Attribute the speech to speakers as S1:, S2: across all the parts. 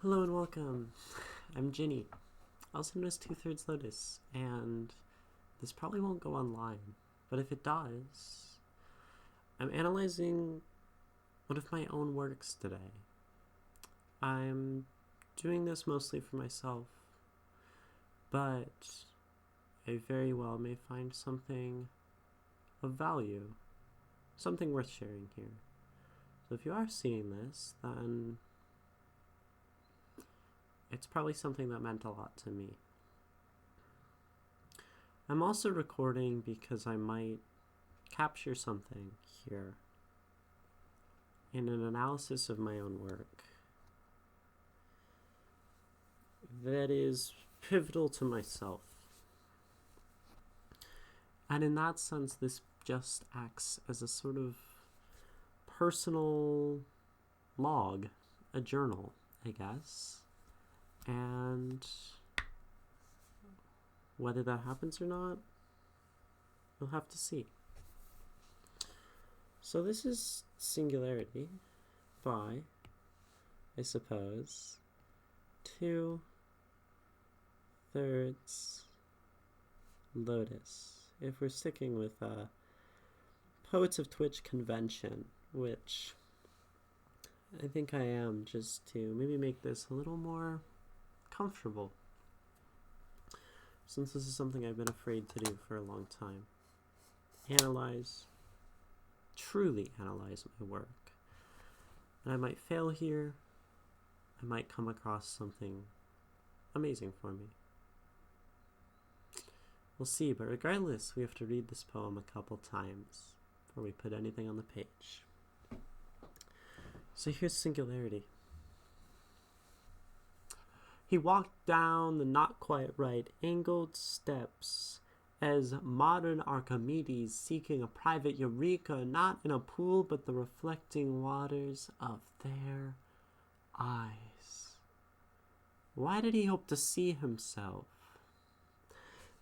S1: Hello and welcome. I'm Ginny, also known as Two-Thirds Lotus, and this probably won't go online, but if it does, I'm analyzing one of my own works today. I'm doing this mostly for myself, but I very well may find something of value, something worth sharing here. So if you are seeing this, then it's probably something that meant a lot to me. I'm also recording because I might capture something here in an analysis of my own work that is pivotal to myself. And in that sense, this just acts as a sort of personal log, a journal, I guess. And whether that happens or not, we'll have to see. So this is Singularity by, I suppose, Two-Thirds Lotus. If we're sticking with Poets of Twitch convention, which I think I am, just to maybe make this a little more comfortable, since this is something I've been afraid to do for a long time. Truly analyze my work. And I might fail here. I might come across something amazing for me. We'll see, but regardless, we have to read this poem a couple times before we put anything on the page. So here's Singularity. He walked down the not quite right angled steps as modern Archimedes seeking a private eureka, not in a pool but the reflecting waters of their eyes. Why did he hope to see himself?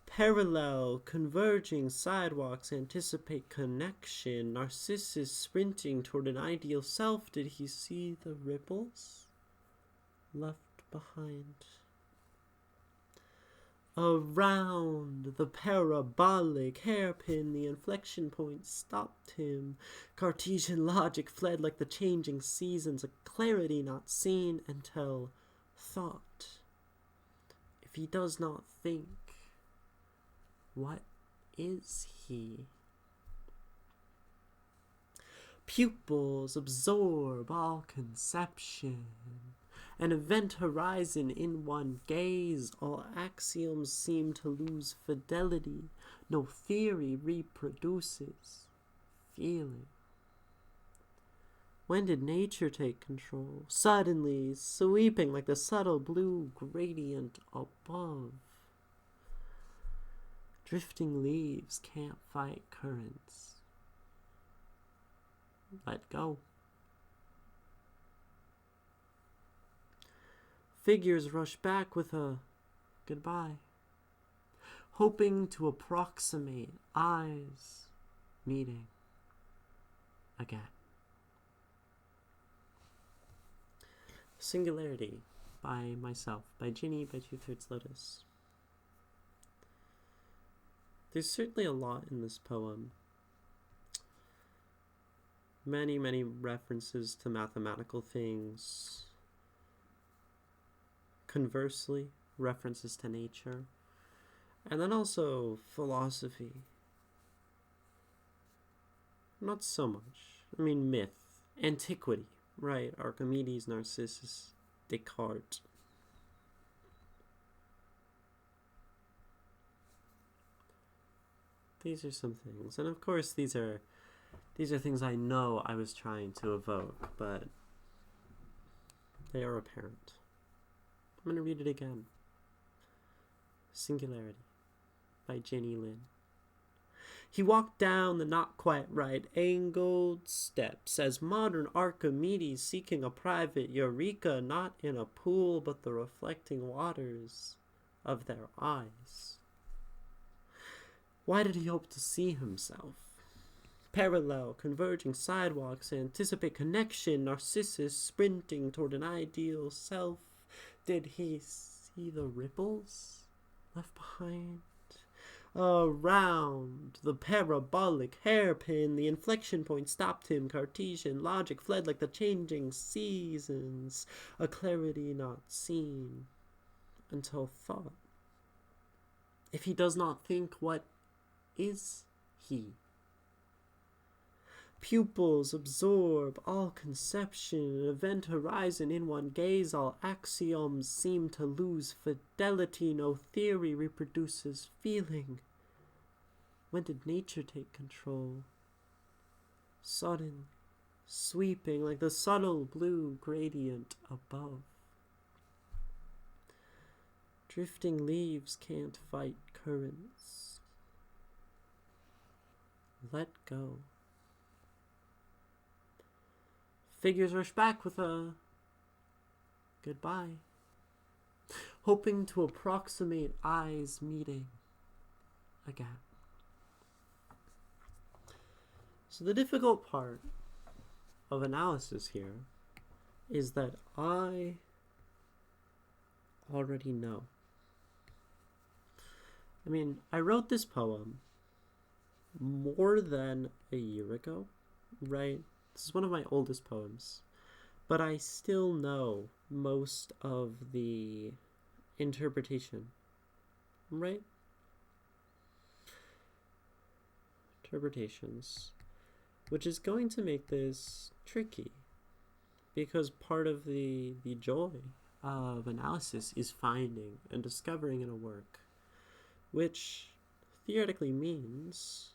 S1: Parallel, converging sidewalks anticipate connection. Narcissus sprinting toward an ideal self. Did he see the ripples left behind? Around the parabolic hairpin, the inflection point stopped him. Cartesian logic fled like the changing seasons, a clarity not seen until thought. If he does not think, what is he? Pupils absorb all conception. An event horizon in one gaze, all axioms seem to lose fidelity. No theory reproduces feeling. When did nature take control? Suddenly, sweeping like the subtle blue gradient above. Drifting leaves can't fight currents. Let go. Figures rush back with a goodbye, hoping to approximate eyes meeting again. Singularity by myself, by Ginny, by Two-Thirds Lotus. There's certainly a lot in this poem. Many, many references to mathematical things. Conversely, references to nature. And then also philosophy. Not so much. I mean, myth, antiquity, right? Archimedes, Narcissus, Descartes. These are some things. And of course, these are things I know I was trying to evoke, but they are apparent. I'm going to read it again. Singularity by Jenny Lynn. He walked down the not quite right angled steps as modern Archimedes seeking a private eureka, not in a pool but the reflecting waters of their eyes. Why did he hope to see himself? Parallel, converging sidewalks anticipate connection. Narcissus sprinting toward an ideal self. Did he see the ripples left behind? Around the parabolic hairpin, the inflection point stopped him. Cartesian logic fled like the changing seasons, a clarity not seen until thought. If he does not think, what is he? Pupils absorb all conception, an event horizon in one gaze, all axioms seem to lose fidelity, no theory reproduces feeling. When did nature take control? Sudden, sweeping like the subtle blue gradient above. Drifting leaves can't fight currents. Let go. Figures rush back with a goodbye, hoping to approximate eyes meeting again. So the difficult part of analysis here is that I already know. I mean, I wrote this poem more than a year ago, right? This is one of my oldest poems, but I still know most of the interpretation, right? Interpretations, which is going to make this tricky, because part of the joy of analysis is finding and discovering in a work, which theoretically means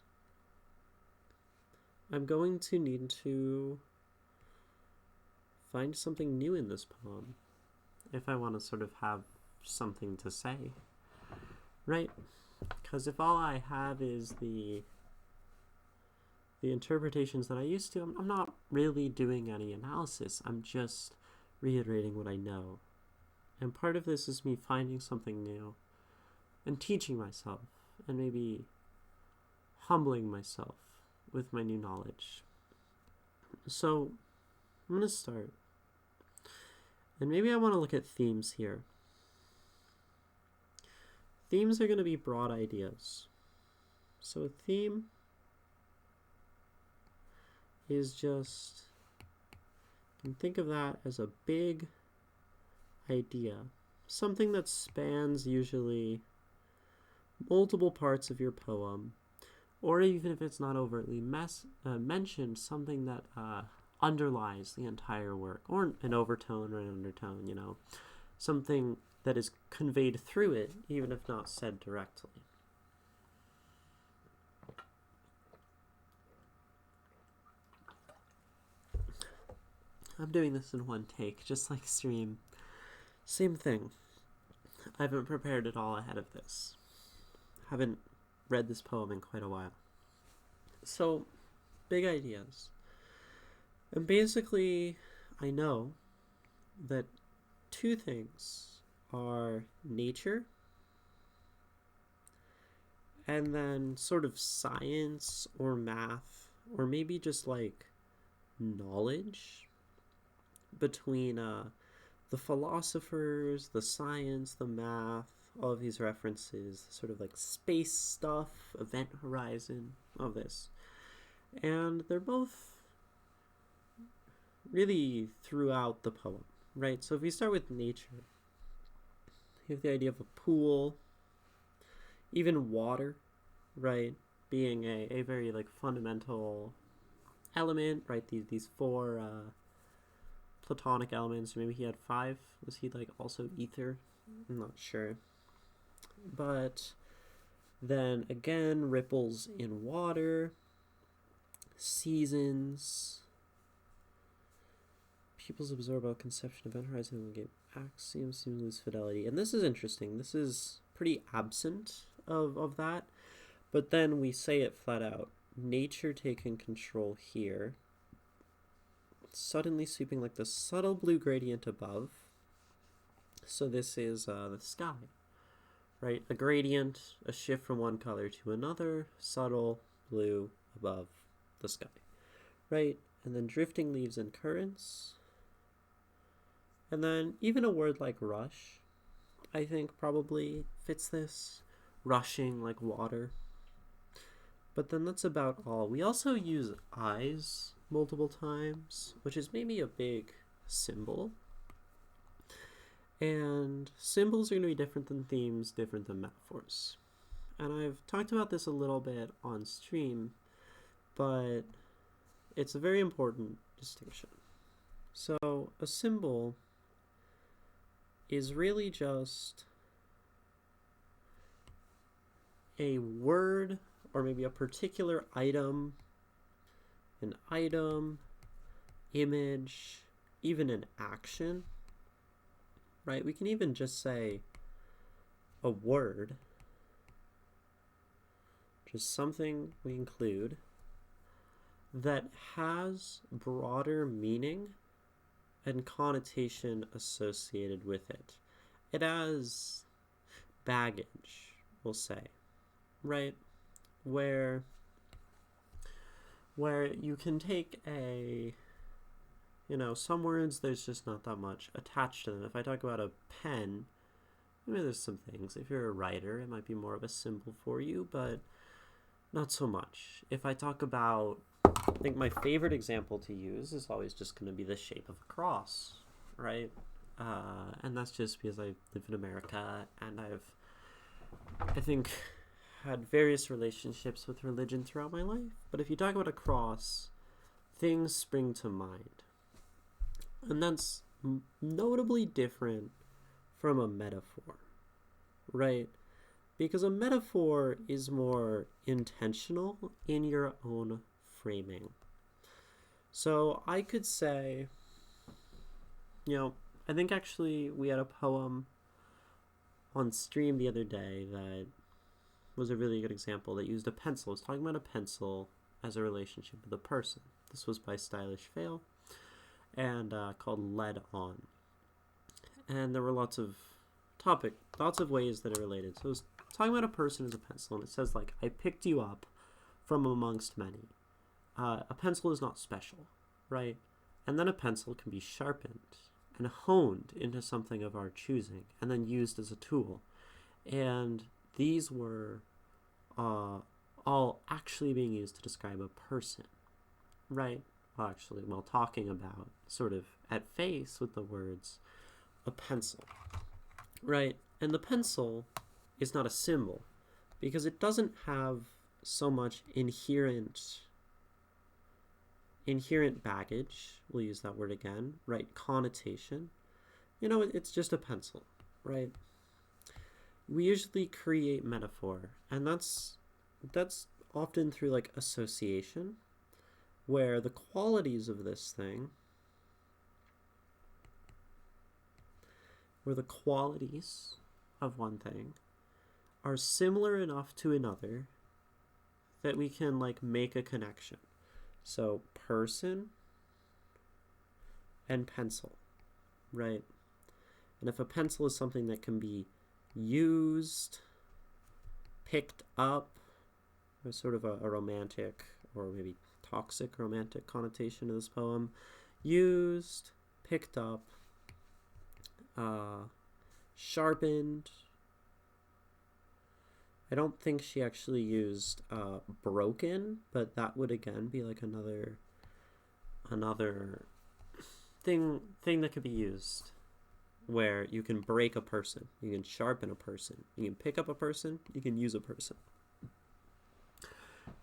S1: I'm going to need to find something new in this poem if I want to sort of have something to say, right? Because if all I have is the interpretations that I used to, I'm not really doing any analysis. I'm just reiterating what I know. And part of this is me finding something new and teaching myself and maybe humbling myself with my new knowledge. So I'm going to start. And maybe I want to look at themes here. Themes are going to be broad ideas. So a theme is just, you can think of that as a big idea. Something that spans usually multiple parts of your poem, or even if it's not overtly mentioned, something that underlies the entire work, or an overtone or an undertone, you know, something that is conveyed through it, even if not said directly. I'm doing this in one take, just like stream. Same thing. I haven't prepared at all ahead of this. Haven't read this poem in quite a while. So, big ideas. And basically, I know that two things are nature and then sort of science or math, or maybe just like knowledge between the philosophers, the science, the math, all of these references, sort of like space stuff, event horizon, all this. And they're both really throughout the poem, right? So if we start with nature, you have the idea of a pool, even water, right? Being a very like fundamental element, right? These four Platonic elements. Maybe he had five. Was he like also ether? I'm not sure. But then again, ripples in water, seasons, pupils absorb all conception, event horizon, and game axioms seem to lose fidelity. And this is interesting. This is pretty absent of that. But then we say it flat out. Nature taking control here. Suddenly sweeping like the subtle blue gradient above. So this is the sky, right? A gradient, a shift from one color to another, subtle blue above the sky, right? And then drifting leaves and currents. And then even a word like rush, I think probably fits this. Rushing like water. But then that's about all. We also use eyes multiple times, which is maybe a big symbol. And symbols are going to be different than themes, different than metaphors. And I've talked about this a little bit on stream, but it's a very important distinction. So a symbol is really just a word or maybe a particular item, an item, image, even an action, right? We can even just say a word, just something we include that has broader meaning and connotation associated with it. It has baggage, we'll say, right? Where you can take some words, there's just not that much attached to them. If I talk about a pen, maybe there's some things. If you're a writer, it might be more of a symbol for you, but not so much. If I talk about, I think my favorite example to use is always just going to be the shape of a cross, right? And that's just because I live in America and I think, had various relationships with religion throughout my life. But if you talk about a cross, things spring to mind. And that's notably different from a metaphor, right? Because a metaphor is more intentional in your own framing. So I could say, I think actually we had a poem on stream the other day that was a really good example that used a pencil. It was talking about a pencil as a relationship with a person. This was by Stylish Fail and called Lead On. And there were lots of ways that it related. So it was talking about a person as a pencil, and it says, like, I picked you up from amongst many. A pencil is not special, right? And then a pencil can be sharpened and honed into something of our choosing and then used as a tool. And these were all actually being used to describe a person, right? Well, actually, while talking about, sort of at face with the words, a pencil, right? And the pencil is not a symbol because it doesn't have so much inherent baggage, we'll use that word again, right? Connotation. It's just a pencil, right? We usually create metaphor, and that's often through like association, where the qualities of this thing, where the qualities of one thing are similar enough to another that we can like make a connection. So person and pencil, right? And if a pencil is something that can be used, picked up, there's sort of a romantic or maybe toxic romantic connotation to this poem. Used, picked up, sharpened. I don't think she actually used broken, but that would again be like another thing that could be used, where you can break a person, you can sharpen a person, you can pick up a person, you can use a person.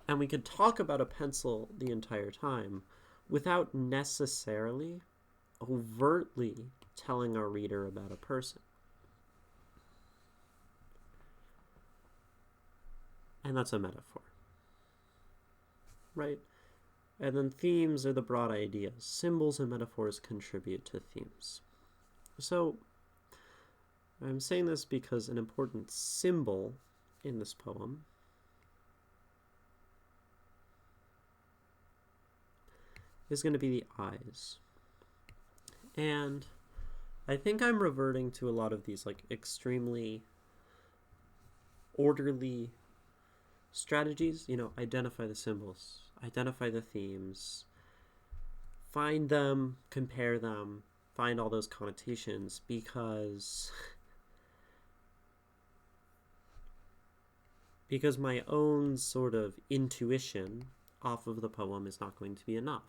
S1: And we could talk about a pencil the entire time without necessarily overtly telling our reader about a person. And that's a metaphor, right? And then themes are the broad ideas. Symbols and metaphors contribute to themes. So I'm saying this because an important symbol in this poem is going to be the eyes. And I think I'm reverting to a lot of these like extremely orderly strategies. Identify the symbols, identify the themes, find them, compare them, find all those connotations because my own sort of intuition off of the poem is not going to be enough.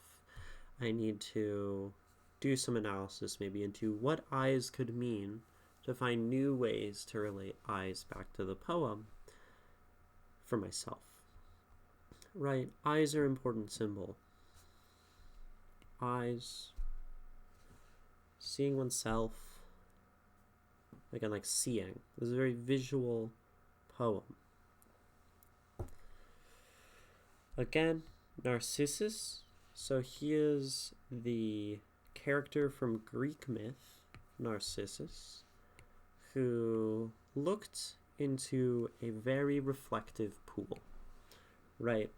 S1: I need to do some analysis maybe into what eyes could mean to find new ways to relate eyes back to the poem for myself. Right? Eyes are an important symbol. Eyes, seeing oneself, again, like seeing. This is a very visual poem. Again, Narcissus. So he is the character from Greek myth, Narcissus, who looked into a very reflective pool, right?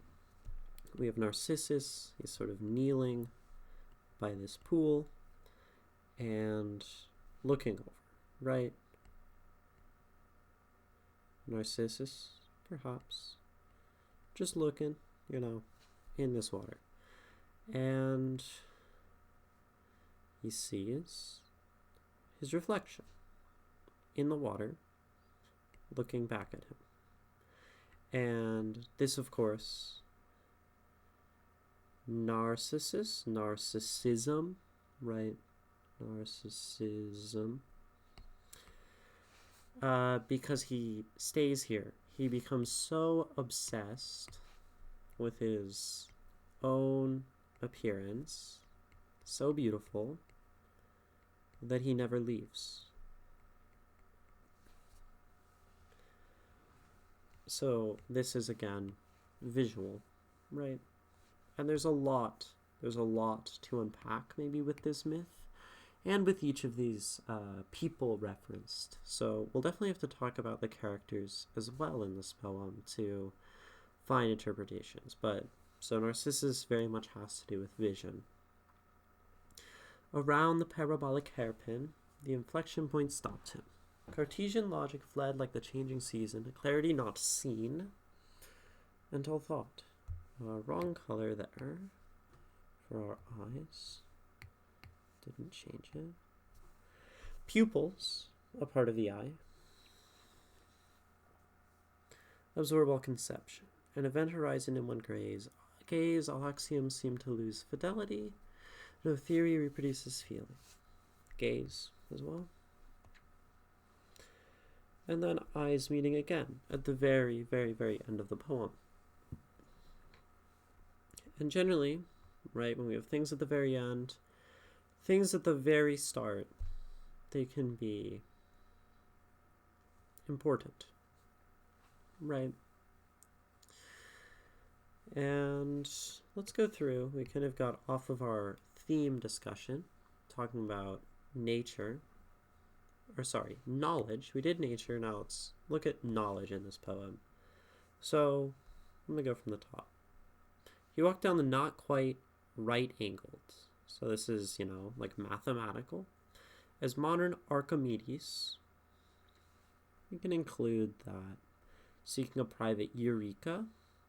S1: We have Narcissus, he's sort of kneeling by this pool and looking over, right? Narcissus, perhaps, just looking, in this water. And he sees his reflection in the water looking back at him. And this, of course, narcissism, right? Narcissism. Because he stays here. He becomes so obsessed with his own appearance, so beautiful, that he never leaves. So this is, again, visual, right? And there's a lot to unpack maybe with this myth and with each of these people referenced. So we'll definitely have to talk about the characters as well in this poem to find interpretations. But so Narcissus very much has to do with vision. Around the parabolic hairpin, the inflection point stopped him. Cartesian logic fled like the changing season, clarity not seen until thought. Wrong color there for our eyes. Didn't change it. Pupils, a part of the eye. Absorb all conception. An event horizon in one gaze, all axioms seem to lose fidelity. No theory reproduces feeling. Gaze as well. And then eyes meeting again at the very, very, very end of the poem. And generally, right, when we have things at the very end, things at the very start, they can be important, right? And let's go through. We kind of got off of our theme discussion, talking about knowledge. We did nature, now let's look at knowledge in this poem. So, I'm going to go from the top. He walked down the not quite right angled. So this is, like mathematical. As modern Archimedes, you can include that. Seeking a private eureka.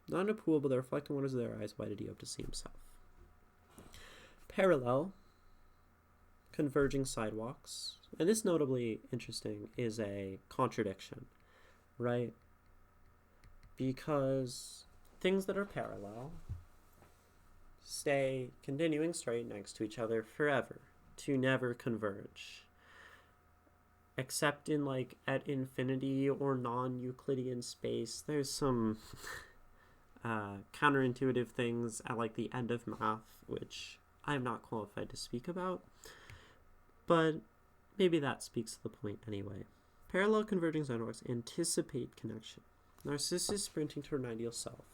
S1: Not in a pool, but the reflecting waters of their eyes. Why did he hope to see himself? Parallel. Converging sidewalks. And this, notably interesting, is a contradiction, right? Because things that are parallel stay continuing straight next to each other forever, to never converge. Except in, like, at infinity or non-Euclidean space, there's some counterintuitive things at, like, the end of math, which I'm not qualified to speak about. But maybe that speaks to the point anyway. Parallel converging sidewalks anticipate connection. Narcissus sprinting toward an ideal self.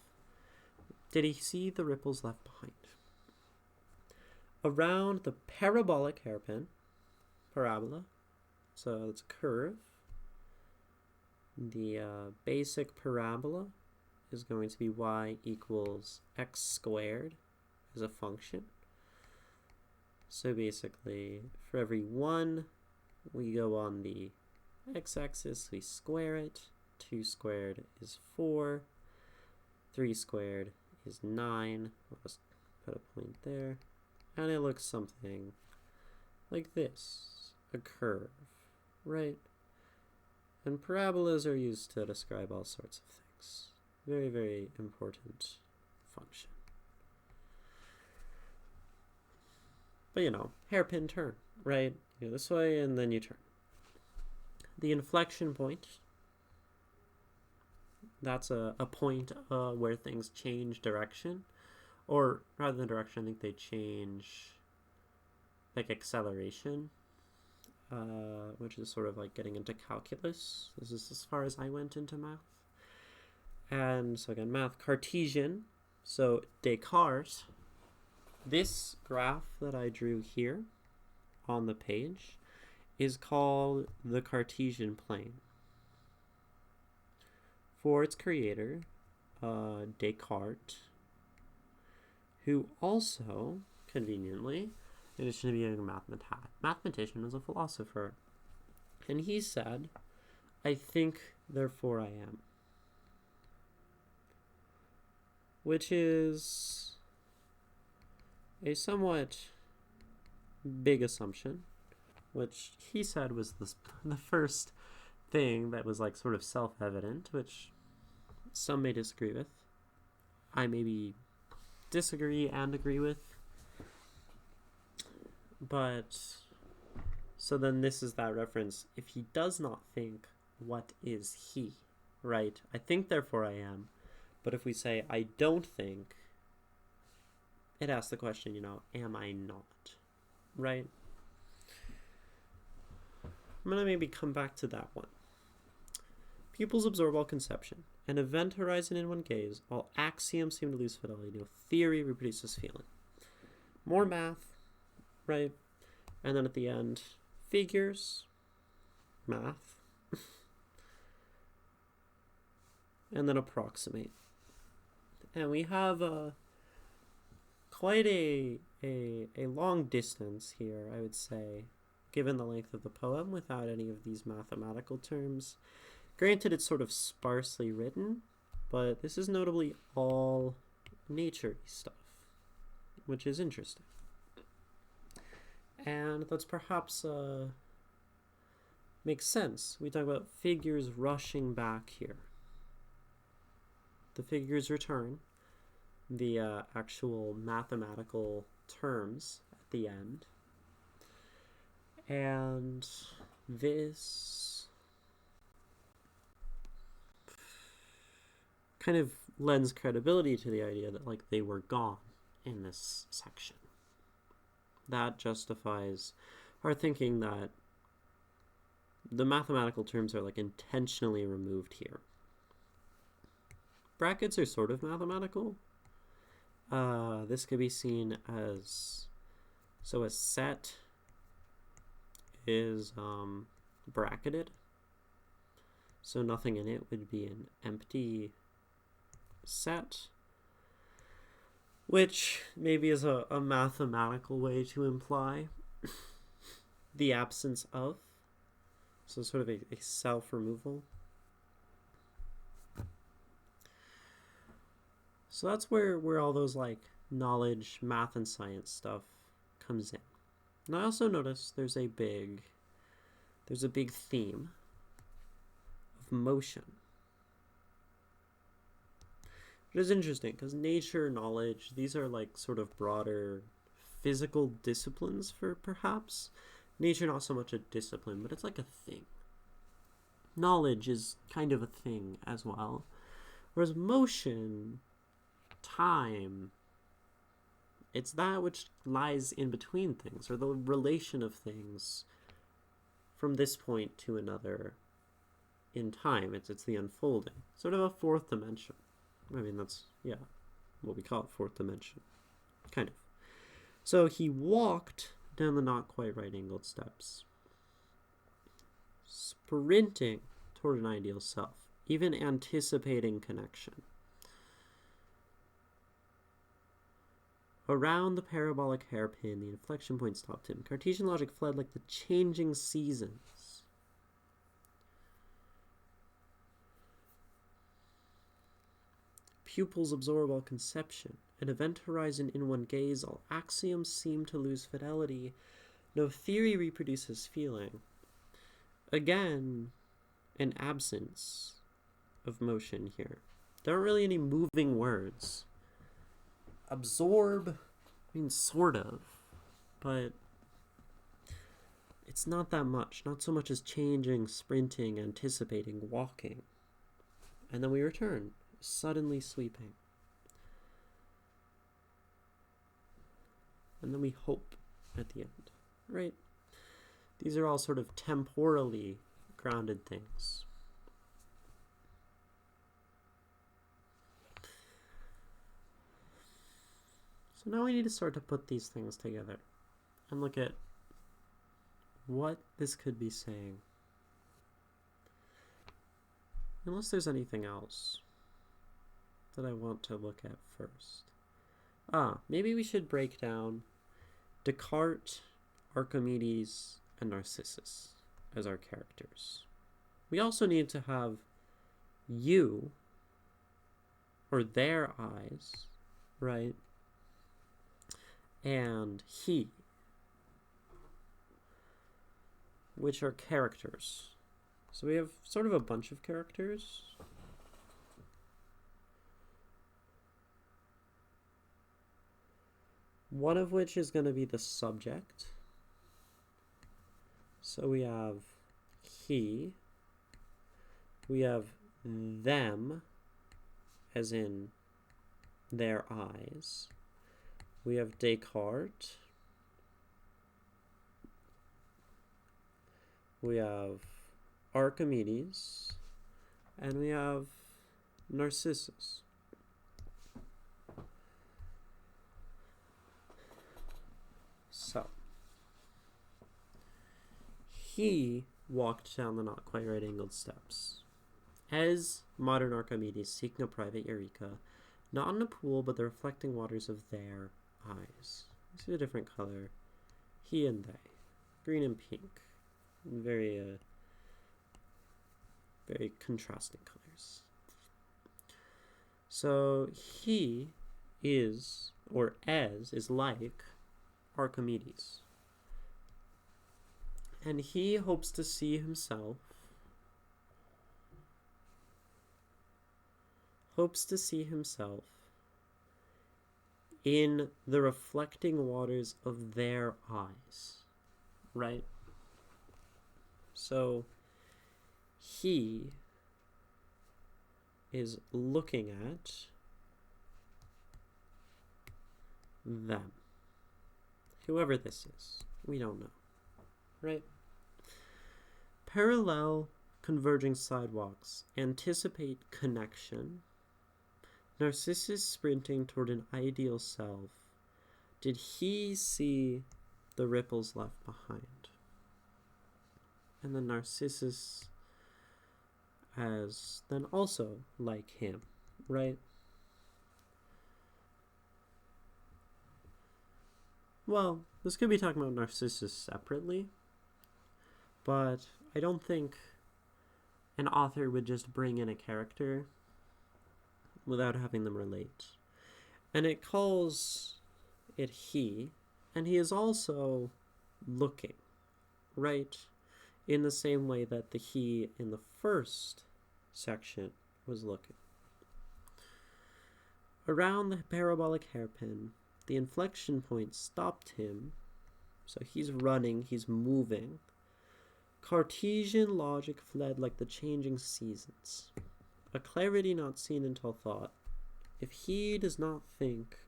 S1: Did he see the ripples left behind? Around the parabolic hairpin, parabola, so it's a curve. The basic parabola is going to be y equals x squared as a function. So basically, for every 1, we go on the x-axis, we square it. 2 squared is 4. 3 squared is 9. I'll just put a point there. And it looks something like this, a curve, right? And parabolas are used to describe all sorts of things. Very, very important function. But hairpin turn, right? You go this way and then you turn. The inflection point, that's a point where things change direction. Or rather than direction, I think they change like acceleration, which is sort of like getting into calculus. This is as far as I went into math. And so again, math, Cartesian. So Descartes, this graph that I drew here on the page is called the Cartesian plane. For its creator, Descartes, who also, conveniently, in addition to being a mathematician, was a philosopher. And he said, I think, therefore I am. Which is a somewhat big assumption, which he said was the first thing that was like sort of self-evident, which some may disagree with. I maybe disagree and agree with. But so then this is that reference. If he does not think, what is he? Right? I think, therefore I am. But if we say I don't think, it asks the question, am I not? Right? I'm going to maybe come back to that one. Pupils absorb all conception. An event horizon in one gaze. All axioms seem to lose fidelity. No theory reproduces feeling. More math, right? And then at the end, figures, math, and then approximate. And we have quite a long distance here, I would say, given the length of the poem, without any of these mathematical terms. Granted, it's sort of sparsely written, but this is notably all nature-y stuff, which is interesting. And that's perhaps makes sense. We talk about figures rushing back here. The figures return, the actual mathematical terms at the end. And this kind of lends credibility to the idea that like they were gone in this section. That justifies our thinking that the mathematical terms are like intentionally removed here. Brackets are sort of mathematical. This could be seen as, so a set is bracketed. So nothing in it would be an empty set, which maybe is a mathematical way to imply the absence of. So sort of a self-removal. So that's where all those like knowledge, math, and science stuff comes in. And I also notice there's a big theme of motion. It is interesting because nature, knowledge, these are like sort of broader physical disciplines for perhaps. Nature not so much a discipline, but it's like a thing. Knowledge is kind of a thing as well. Whereas motion, time, it's that which lies in between things, or the relation of things from this point to another in time. It's the unfolding. Sort of a fourth dimension. I mean, that's, yeah, what we call it, fourth dimension. Kind of. So he walked down the not quite right angled steps, sprinting toward an ideal self, even anticipating connection. Around the parabolic hairpin, the inflection point stopped him. Cartesian logic fled like the changing seasons. Pupils absorb all conception. An event horizon in one gaze, all axioms seem to lose fidelity. No theory reproduces feeling. Again, an absence of motion here. There aren't really any moving words. Absorb, I mean, sort of, but it's not that much. Not so much as changing, sprinting, anticipating, walking. And then we return, suddenly sweeping. And then we hope at the end, right? These are all sort of temporally grounded things. So now we need to start to put these things together and look at what this could be saying. Unless there's anything else that I want to look at first. Maybe we should break down Descartes, Archimedes, and Narcissus as our characters. We also need to have you, or their eyes, right? And he, which are characters. So we have sort of a bunch of characters. One of which is going to be the subject. So we have he. We have them, as in their eyes. We have Descartes. We have Archimedes. And we have Narcissus. So, he walked down the not quite right angled steps. As modern Archimedes seeking a private eureka, not in a pool, but the reflecting waters of their eyes. You see a different color. He and they. Green and pink. Very, very contrasting colors. So he is, or as, is like Archimedes. And he hopes to see himself, in the reflecting waters of their eyes, right? So he is looking at them. Whoever this is, we don't know, right? Parallel converging sidewalks anticipate connection. Narcissus sprinting toward an ideal self. Did he see the ripples left behind? And then Narcissus as then also like him, right? Well, this could be talking about Narcissus separately, but I don't think an author would just bring in a character without having them relate. And it calls it he, and he is also looking, right? In the same way that the he in the first section was looking. Around the parabolic hairpin, the inflection point stopped him. So he's running, he's moving. Cartesian logic fled like the changing seasons. A clarity not seen until thought. If he does not think,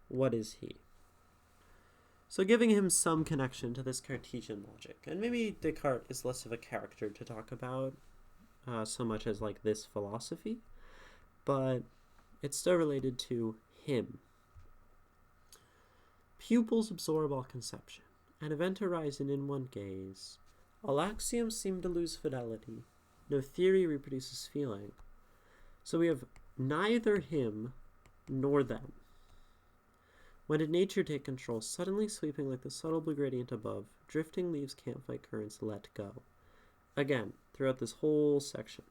S1: what is he? So giving him some connection to this Cartesian logic. And maybe Descartes is less of a character to talk about so much as like this philosophy, but it's still related to him. Pupils absorb all conception. An event horizon in one gaze. All axioms seem to lose fidelity. No theory reproduces feeling. So we have neither him nor them. When did nature take control, suddenly sweeping like the subtle blue gradient above, drifting leaves can't fight currents, let go. Again, throughout this whole section,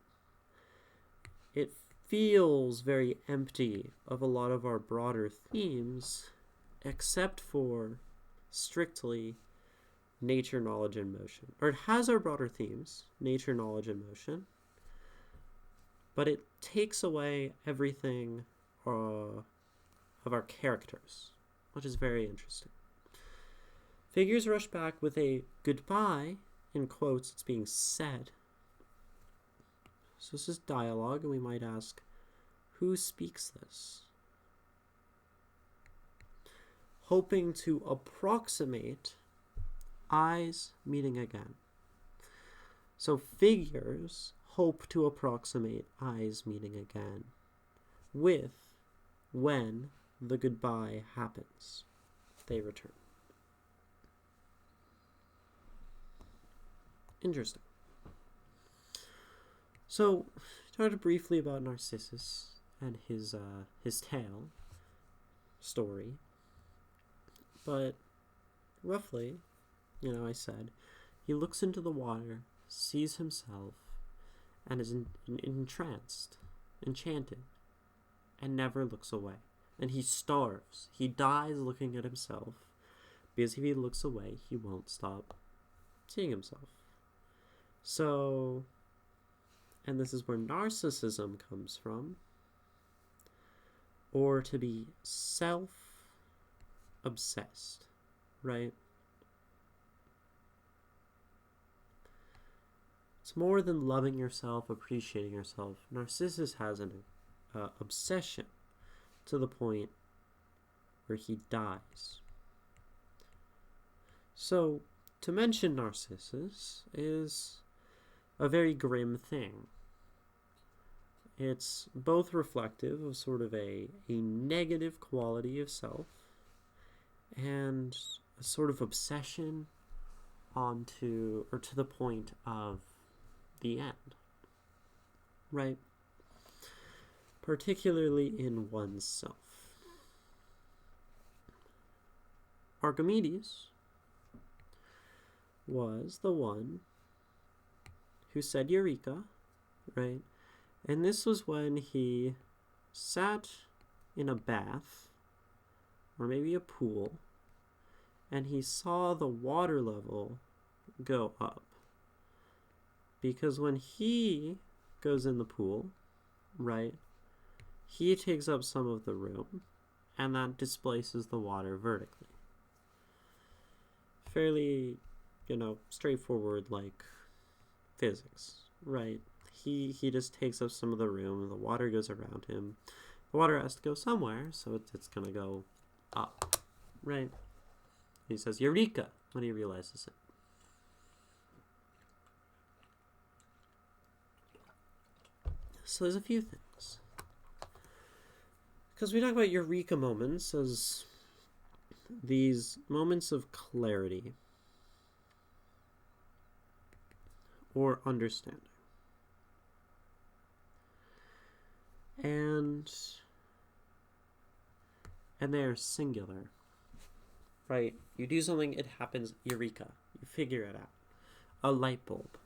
S1: it feels very empty of a lot of our broader themes, except for strictly nature, knowledge, and motion. Or it has our broader themes, nature, knowledge, and motion, but it takes away everything of our characters, which is very interesting. Figures rush back with a goodbye, in quotes, it's being said. So this is dialogue, and we might ask, who speaks this? Hoping to approximate eyes meeting again. So figures hope to approximate eyes meeting again with when the goodbye happens. They return. Interesting. So, talked briefly about Narcissus and his tale, story, but roughly, I said, he looks into the water, sees himself, and is entranced, enchanted, and never looks away. And he starves. He dies looking at himself, because if he looks away, he won't stop seeing himself. So, and this is where narcissism comes from, or to be self-obsessed, right? It's more than loving yourself, appreciating yourself. Narcissus has an obsession to the point where he dies. So, to mention Narcissus is a very grim thing. It's both reflective of sort of a negative quality of self and a sort of obsession to the point of the end, right? Particularly in oneself. Archimedes was the one who said Eureka, right? And this was when he sat in a bath, or maybe a pool, and he saw the water level go up. Because when he goes in the pool, right, he takes up some of the room, and that displaces the water vertically. Fairly, straightforward, like physics, right? He just takes up some of the room, the water goes around him. The water has to go somewhere, so it's going to go up, right? He says, Eureka, when he realizes it. So there's a few things. Because we talk about Eureka moments as these moments of clarity or understanding. And they are singular, right? You do something, it happens, Eureka. You figure it out. A light bulb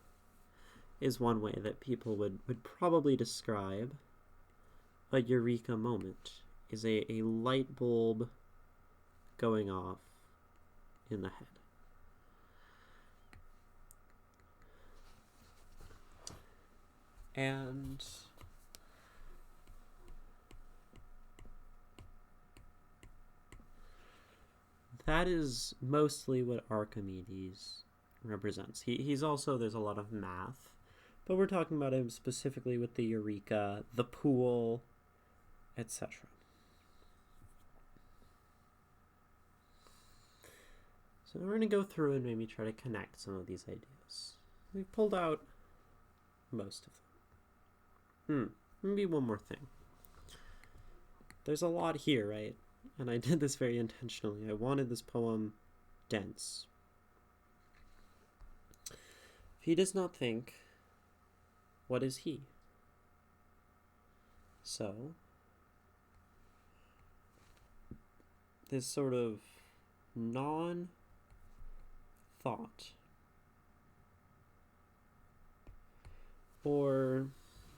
S1: is one way that people would probably describe a Eureka moment, is a light bulb going off in the head. And that is mostly what Archimedes represents. He's also, there's a lot of math, but we're talking about him specifically with the Eureka, the pool, etc. So we're going to go through and maybe try to connect some of these ideas. We've pulled out most of them. Maybe one more thing. There's a lot here, right? And I did this very intentionally. I wanted this poem dense. If he does not think, what is he? So, this sort of non-thought, or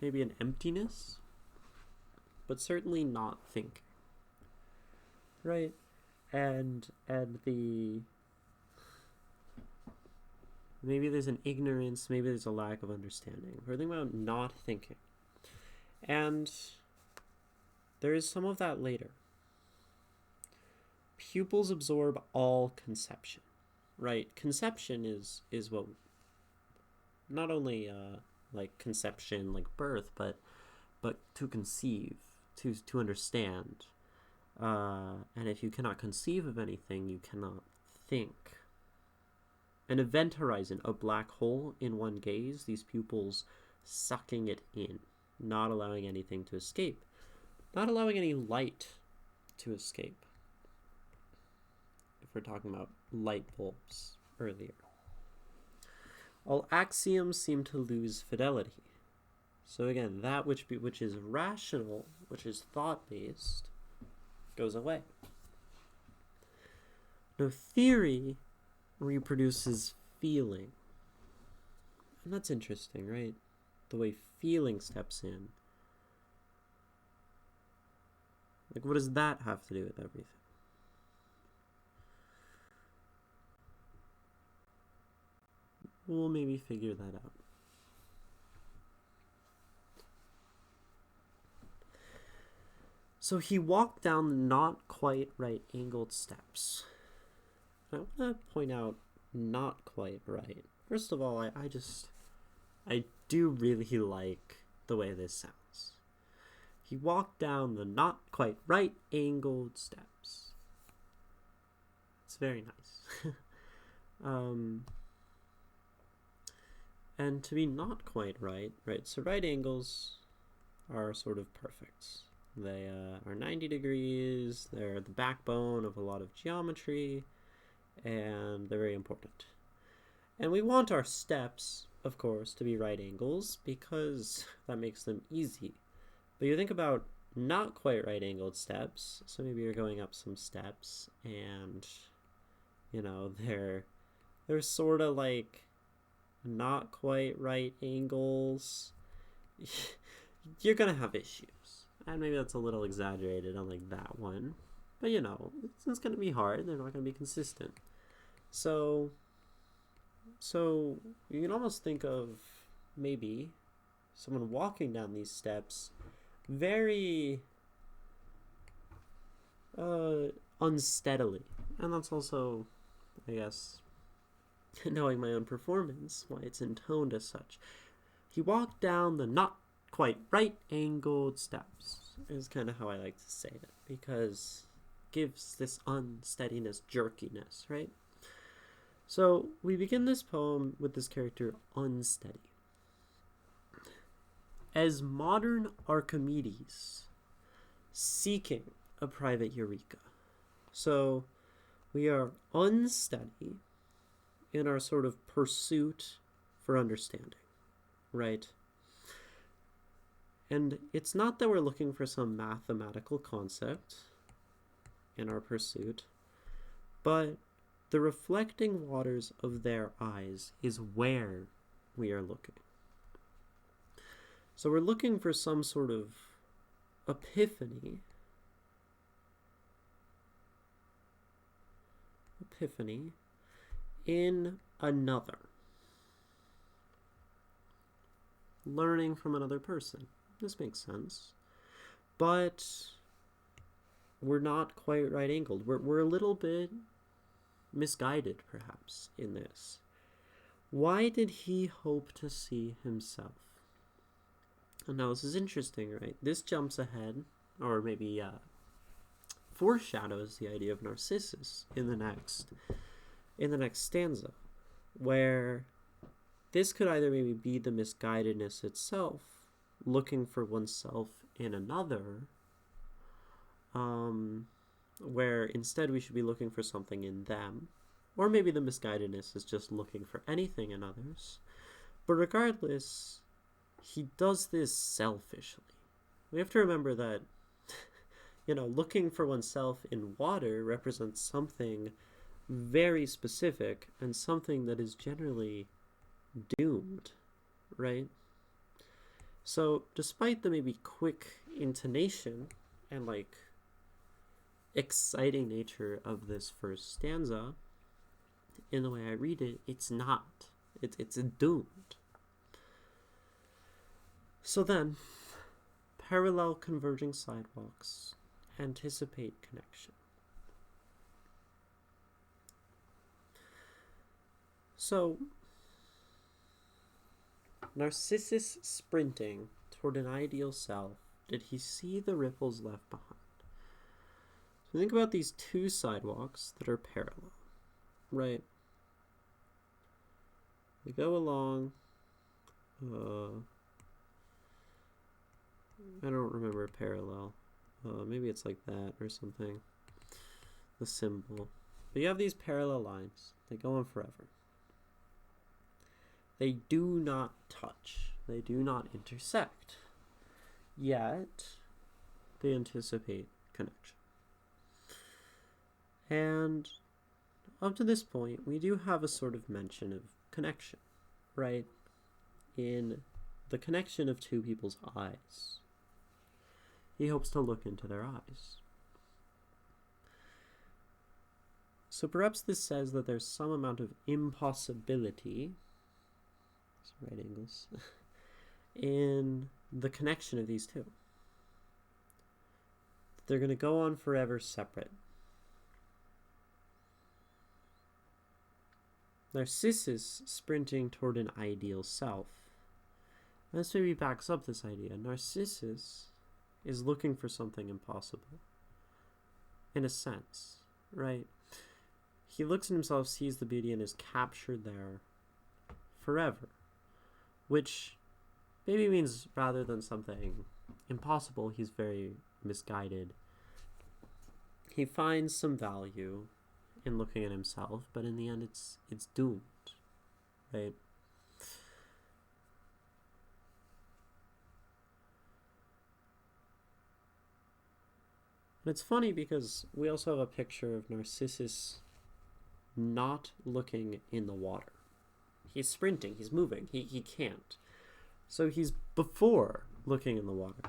S1: maybe an emptiness, but certainly not thinking, right? And the Maybe there's an ignorance, maybe there's a lack of understanding. We're thinking about not thinking. And there is some of that later. Pupils absorb all conception, right? Conception is what, not only like conception, like birth, but to conceive, to understand. And if you cannot conceive of anything, you cannot think. An event horizon, a black hole in one gaze, these pupils sucking it in, not allowing anything to escape, not allowing any light to escape. If we're talking about light bulbs earlier. All axioms seem to lose fidelity. So again, that which is rational, which is thought-based, goes away. No theory reproduces feeling. And that's interesting, right? The way feeling steps in. Like, what does that have to do with everything? We'll maybe figure that out. So he walked down the not quite right angled steps. I want to point out not quite right. First of all, I do really like the way this sounds. He walked down the not quite right angled steps. It's very nice. And to be not quite right, so right angles are sort of perfect. They are 90 degrees, they're the backbone of a lot of geometry, and they're very important. And we want our steps, of course, to be right angles because that makes them easy. But you think about not quite right angled steps, so maybe you're going up some steps and, you know, they're sort of like not quite right angles. You're gonna have issues. And maybe that's a little exaggerated on like that one. But you know, it's gonna be hard. They're not gonna be consistent. So you can almost think of maybe someone walking down these steps very unsteadily. And that's also, I guess, knowing my own performance, why it's intoned as such. He walked down the not quite right angled steps, is kind of how I like to say it, because it gives this unsteadiness, jerkiness, right? So we begin this poem with this character unsteady. As modern Archimedes seeking a private eureka. So we are unsteady in our sort of pursuit for understanding, right? And it's not that we're looking for some mathematical concept in our pursuit, but the reflecting waters of their eyes is where we are looking. So we're looking for some sort of epiphany in another. Learning from another person. This makes sense. But we're not quite right angled. We're a little bit misguided, perhaps, in this. Why did he hope to see himself? And now this is interesting, right? This jumps ahead, or maybe foreshadows the idea of Narcissus in the next stanza, where this could either maybe be the misguidedness itself, looking for oneself in another, where instead we should be looking for something in them, or maybe the misguidedness is just looking for anything in others. But regardless, he does this selfishly. We have to remember that, looking for oneself in water represents something very specific and something that is generally doomed, right? So despite the maybe quick intonation and exciting nature of this first stanza, in the way I read it, it's not It's doomed. So then, parallel converging sidewalks anticipate connection. So, Narcissus sprinting toward an ideal self, did he see the ripples left behind? So think about these two sidewalks that are parallel, right? They go along, I don't remember parallel. Maybe it's like that or something. The symbol. But you have these parallel lines. They go on forever. They do not touch. They do not intersect. Yet, they anticipate connection. And up to this point, we do have a sort of mention of connection, right? In the connection of two people's eyes. He hopes to look into their eyes. So perhaps this says that there's some amount of impossibility, right angles, in the connection of these two. They're going to go on forever separate. Narcissus sprinting toward an ideal self. This maybe backs up this idea. Narcissus is looking for something impossible. In a sense, right? He looks at himself, sees the beauty, and is captured there forever. Which maybe means rather than something impossible, he's very misguided. He finds some value in looking at himself, but in the end it's doomed, right? And it's funny because we also have a picture of Narcissus not looking in the water. He's sprinting, he's moving, he can't. So he's before looking in the water.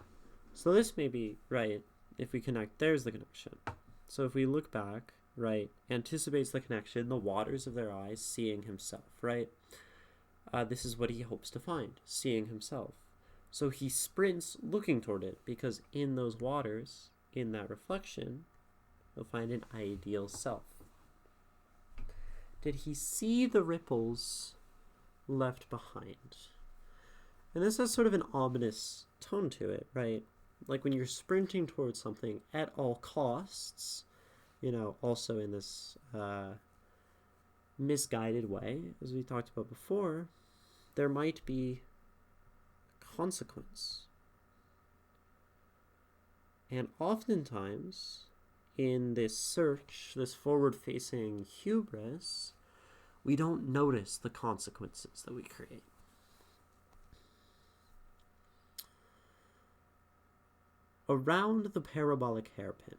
S1: So this may be, right, if we connect, there's the connection. So if we look back, right, anticipates the connection, the waters of their eyes, seeing himself, right? This is what he hopes to find, seeing himself. So he sprints looking toward it, because in those waters, in that reflection, he'll find an ideal self. Did he see the ripples left behind? And this has sort of an ominous tone to it, right? Like when you're sprinting towards something at all costs, you know, also in this misguided way, as we talked about before, there might be consequence. And oftentimes, in this search, this forward-facing hubris, we don't notice the consequences that we create. Around the parabolic hairpin.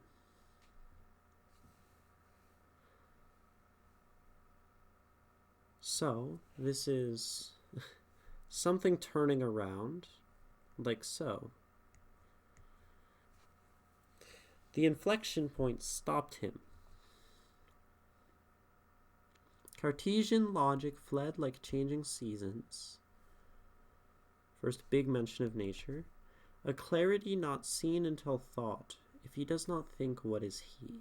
S1: So, this is something turning around, like so. The inflection point stopped him. Cartesian logic fled like changing seasons. First big mention of nature. A clarity not seen until thought. If he does not think, what is he?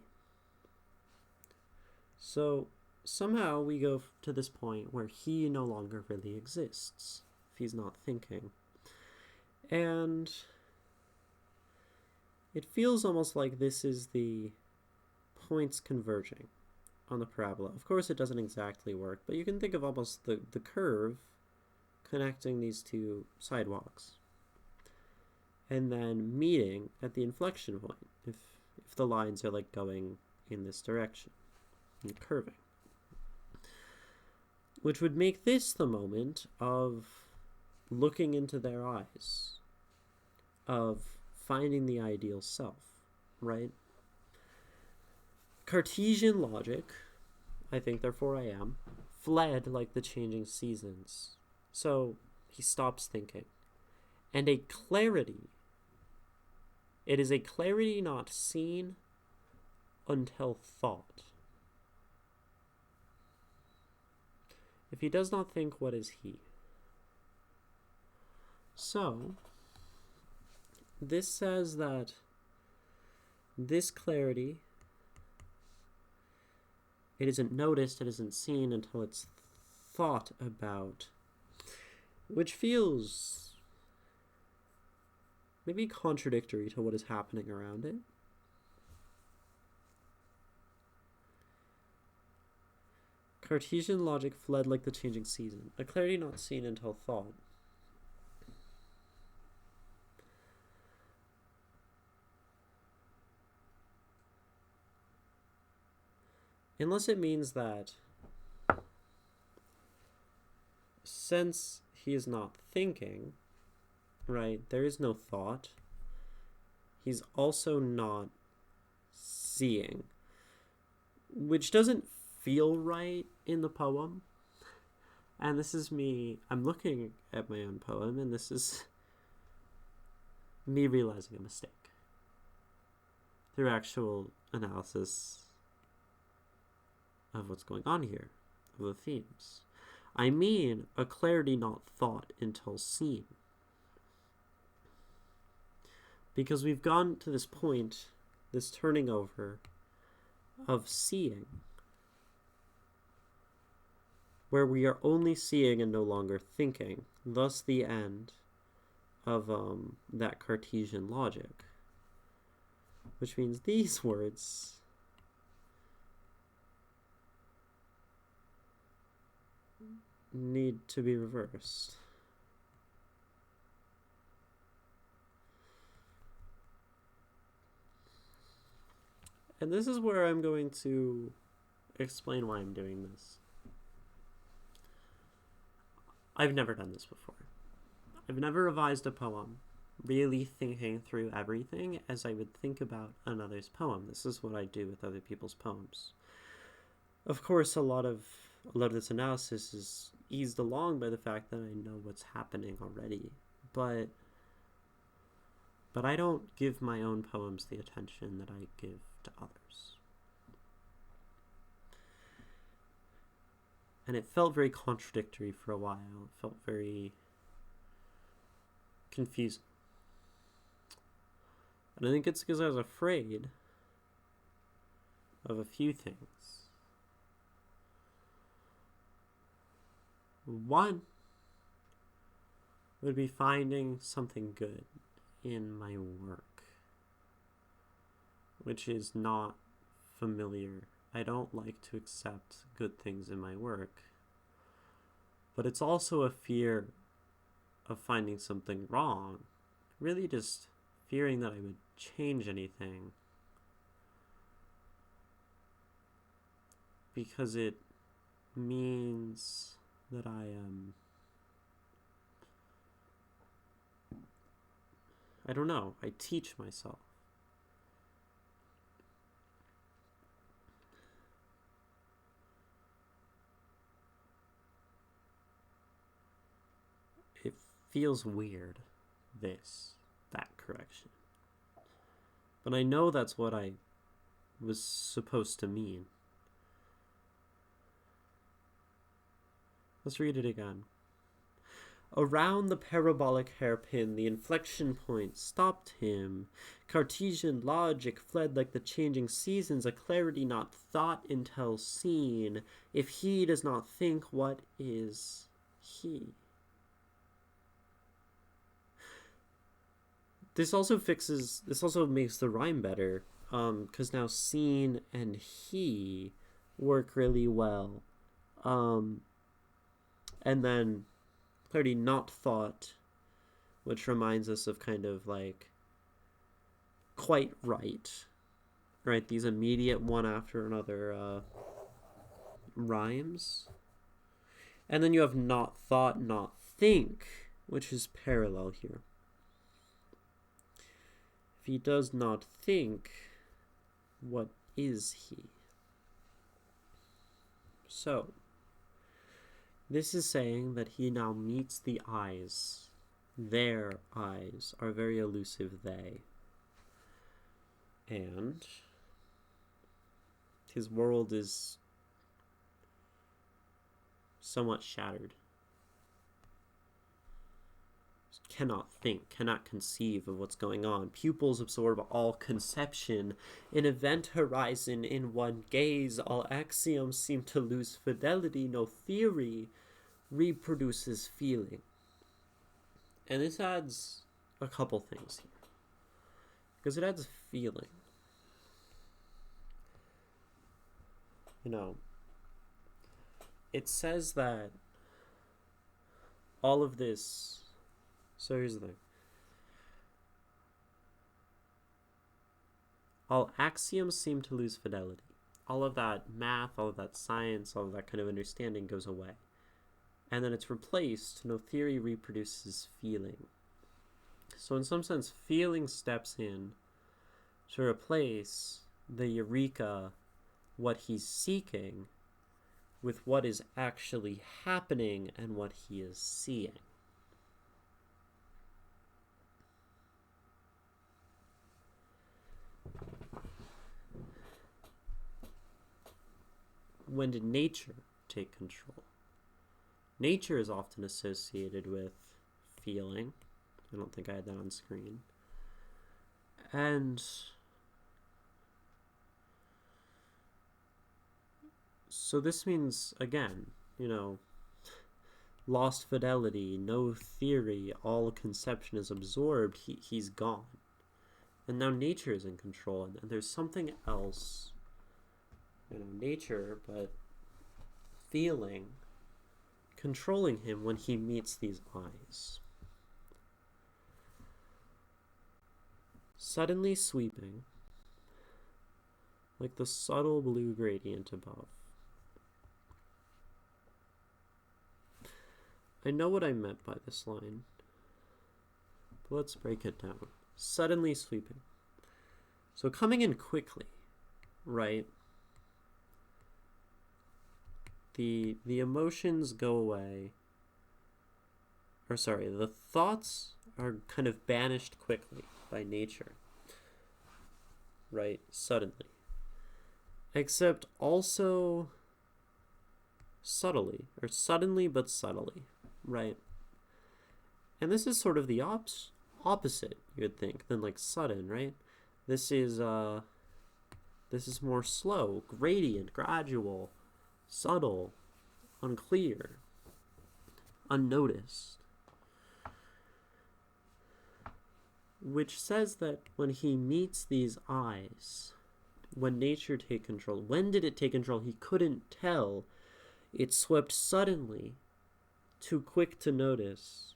S1: So somehow we go to this point where he no longer really exists, if he's not thinking. And it feels almost like this is the points converging on the parabola. Of course, it doesn't exactly work, but you can think of almost the curve connecting these two sidewalks. And then meeting at the inflection point, if the lines are like going in this direction, and curving. Which would make this the moment of looking into their eyes, of finding the ideal self, right? Cartesian logic, I think therefore I am, fled like the changing seasons. So he stops thinking. And a clarity, it is a clarity not seen until thought. If he does not think, what is he? So, this says that this clarity, it isn't noticed, it isn't seen until it's thought about, which feels maybe contradictory to what is happening around it. Cartesian logic fled like the changing season, a clarity not seen until thought. Unless it means that since he is not thinking, right, there is no thought, he's also not seeing, which doesn't feel right in the poem. And this is me, I'm looking at my own poem, and this is me realizing a mistake through actual analysis of what's going on here, of the themes. I mean a clarity not thought until seen. Because we've gone to this point, this turning over of seeing, where we are only seeing and no longer thinking, thus the end of that Cartesian logic. Which means these words need to be reversed. And this is where I'm going to explain why I'm doing this. I've never done this before. I've never revised a poem really thinking through everything as I would think about another's poem. This is what I do with other people's poems. Of course, a lot of this analysis is eased along by the fact that I know what's happening already. But I don't give my own poems the attention that I give to others. And it felt very contradictory for a while. It felt very confusing. And I think it's because I was afraid of a few things. One would be finding something good in my work, which is not familiar. I don't like to accept good things in my work, but it's also a fear of finding something wrong, really just fearing that I would change anything, because it means that I don't know, I teach myself. It feels weird, that correction. But I know that's what I was supposed to mean. Let's read it again. Around the parabolic hairpin, the inflection point stopped him. Cartesian logic fled like the changing seasons, a clarity not thought until seen. If he does not think, what is he? This also makes the rhyme better, because now seen and he work really well. And then clarity not thought, which reminds us of kind of like quite right? These immediate one after another rhymes. And then you have not thought, not think, which is parallel here. If he does not think, what is he? So, this is saying that he now meets the eyes. Their eyes are very elusive, they. And his world is somewhat shattered. Cannot think, cannot conceive of what's going on. Pupils absorb all conception. An event horizon in one gaze. All axioms seem to lose fidelity. No theory reproduces feeling. And this adds a couple things here. Because it adds feeling. It says that all of this. So here's the thing. All axioms seem to lose fidelity. All of that math, all of that science, all of that kind of understanding goes away. And then it's replaced. No theory reproduces feeling. So in some sense, feeling steps in to replace the eureka, what he's seeking, with what is actually happening and what he is seeing. When did nature take control? Nature is often associated with feeling. I don't think I had that on screen. And so this means, again, lost fidelity, no theory, all conception is absorbed. He's gone. And now nature is in control. And there's something else, nature, but feeling, controlling him when he meets these eyes. Suddenly sweeping, like the subtle blue gradient above. I know what I meant by this line, but let's break it down. Suddenly sweeping. So coming in quickly, right? The emotions go away. The thoughts are kind of banished quickly by nature, right? Suddenly. Except also subtly, or suddenly but subtly, right? And this is sort of the opposite, you'd think, than like sudden, right? This is more slow, gradient, gradual, subtle, unclear, unnoticed. Which says that when he meets these eyes, when nature take control, when did it take control? He couldn't tell. It swept suddenly, too quick to notice,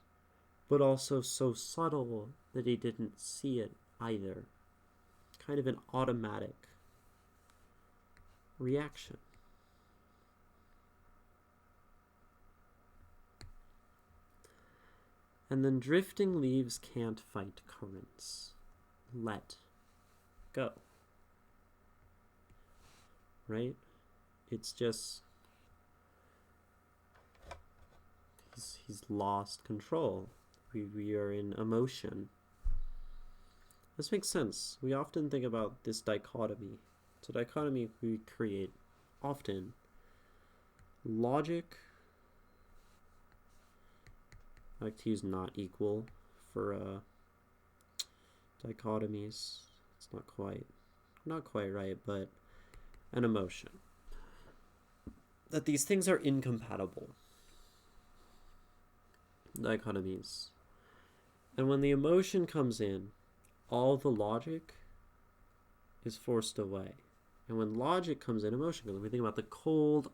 S1: but also so subtle that he didn't see it either. Kind of an automatic reaction. And then drifting leaves can't fight currents. Let go. Right? It's just he's lost control. We are in emotion. This makes sense. We often think about this dichotomy. It's a dichotomy we create often. Logic, I like to use not equal for dichotomies. It's not quite right, but an emotion. That these things are incompatible. Dichotomies. And when the emotion comes in, all the logic is forced away. And when logic comes in, emotion comes in. We think about the cold,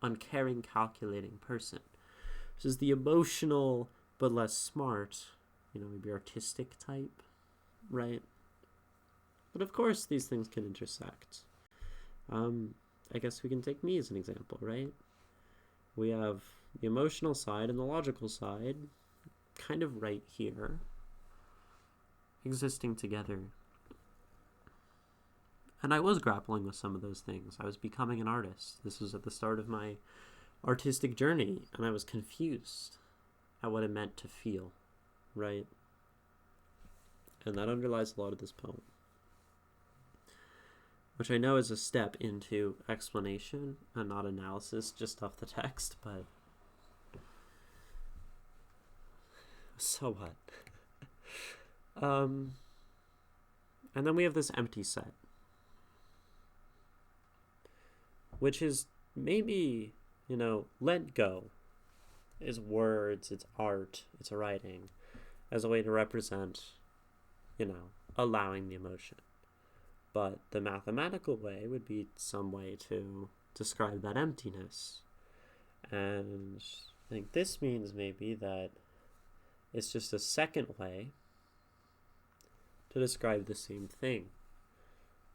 S1: uncaring, calculating person. This is the emotional but less smart, maybe artistic type, right? But of course, these things can intersect. I guess we can take me as an example, right? We have the emotional side and the logical side kind of right here, existing together. And I was grappling with some of those things. I was becoming an artist. This was at the start of my artistic journey, and I was confused at what it meant to feel, right? And that underlies a lot of this poem, which I know is a step into explanation and not analysis just off the text, but So what? And then we have this empty set, which is maybe, let go is words, it's art, it's writing, as a way to represent, allowing the emotion. But the mathematical way would be some way to describe that emptiness. And I think this means maybe that it's just a second way to describe the same thing.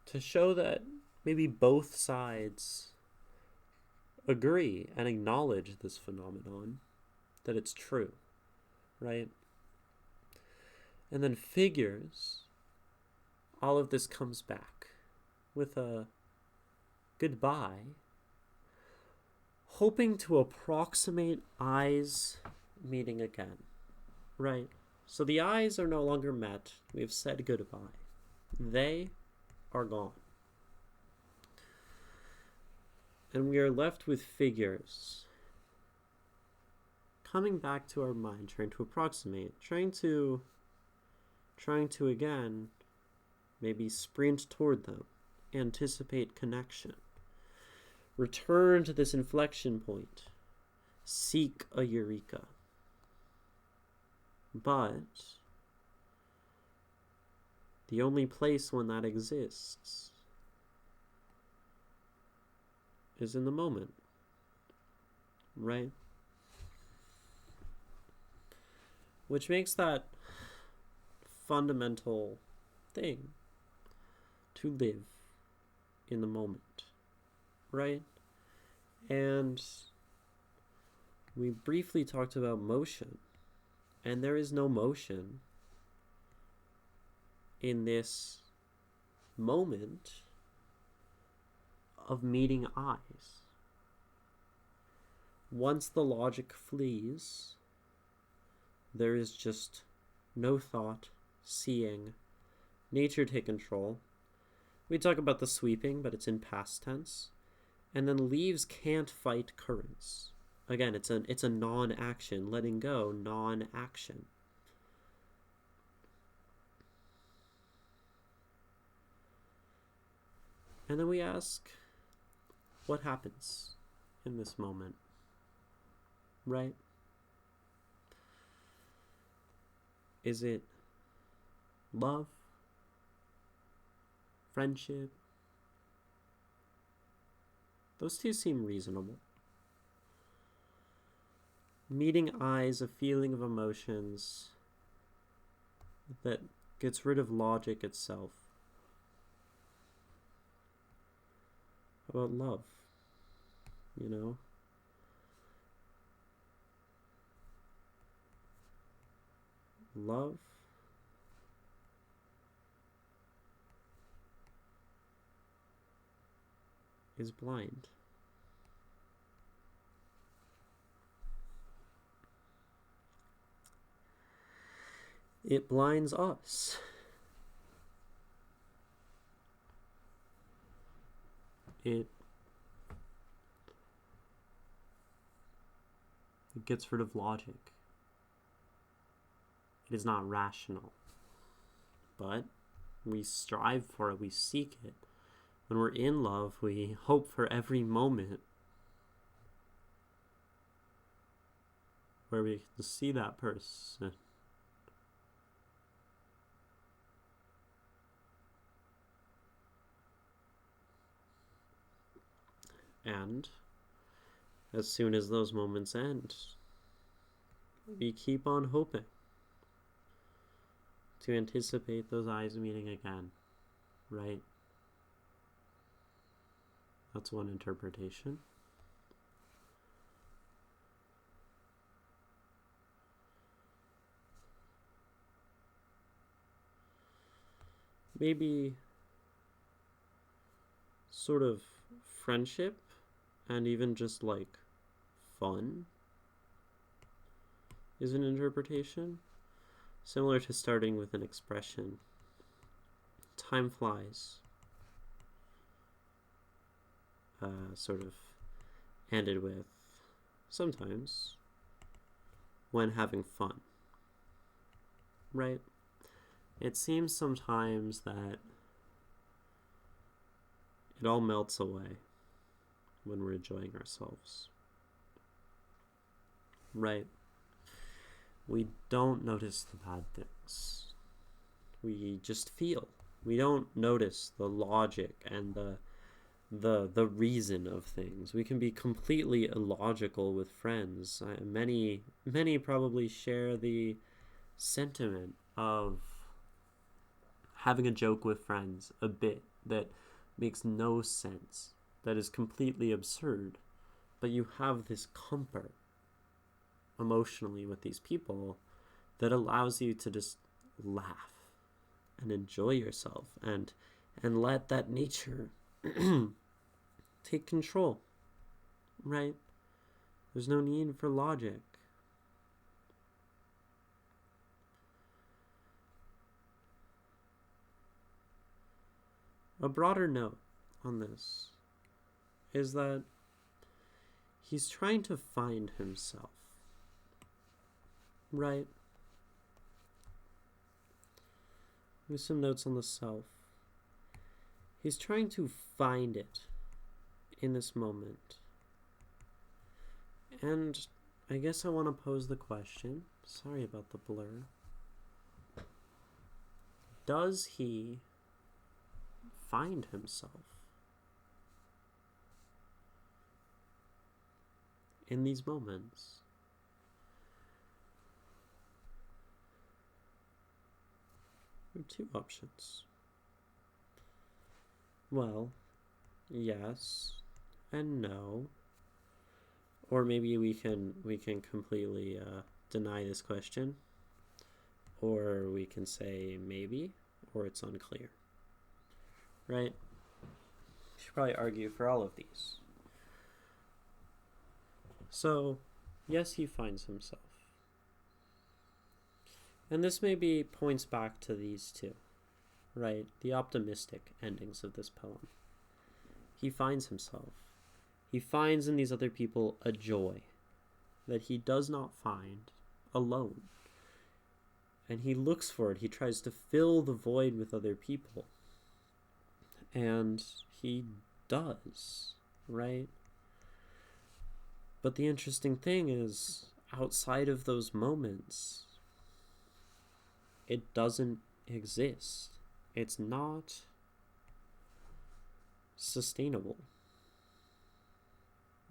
S1: To show that maybe both sides agree and acknowledge this phenomenon, that it's true, right? And then figures, all of this comes back with a goodbye, hoping to approximate eyes meeting again, right? So the eyes are no longer met. We have said goodbye. They are gone. And we are left with figures coming back to our mind, trying to approximate, trying to again maybe sprint toward them, anticipate connection, return to this inflection point, seek a eureka. But the only place when that exists is in the moment, right? Which makes that fundamental thing to live in the moment, right? And we briefly talked about motion, and there is no motion in this moment of meeting eyes. Once the logic flees, there is just no thought, seeing, nature take control. We talk about the sweeping, but it's in past tense. And then leaves can't fight currents. Again, it's a non-action. Letting go, non-action. And then we ask, what happens in this moment? Right? Is it love? Friendship? Those two seem reasonable. Meeting eyes, a feeling of emotions that gets rid of logic itself. How about love? Love is blind. It blinds us. It gets rid of logic. It is not rational. But we strive for it, we seek it. When we're in love, we hope for every moment where we can see that person. And as soon as those moments end, we keep on hoping to anticipate those eyes meeting again, right? That's one interpretation. Maybe sort of friendship and even just like fun is an interpretation, similar to starting with an expression. Time flies. Sort of ended with sometimes when having fun. right? It seems sometimes that it all melts away when we're enjoying ourselves, right? We don't notice the bad things. We just feel. We don't notice the logic and the reason of things. We can be completely illogical with friends. Many probably share the sentiment of having a joke with friends a bit that makes no sense, that is completely absurd, but you have this comfort emotionally with these people that allows you to just laugh and enjoy yourself and let that nature take control, right? There's no need for logic. A broader note on this is that he's trying to find himself, right? With some notes on the self. He's trying to find it in this moment. And I guess I want to pose the question, sorry about the blur. Does he find himself in these moments? There are two options. Well, yes and no. Or maybe we can completely deny this question, or we can say maybe, or it's unclear. Right? We should probably argue for all of these. So, yes, he finds himself. And this maybe points back to these two, right? The optimistic endings of this poem. He finds himself. He finds in these other people a joy that he does not find alone. And he looks for it. He tries to fill the void with other people. And he does, right? But the interesting thing is, outside of those moments, it doesn't exist. It's not sustainable,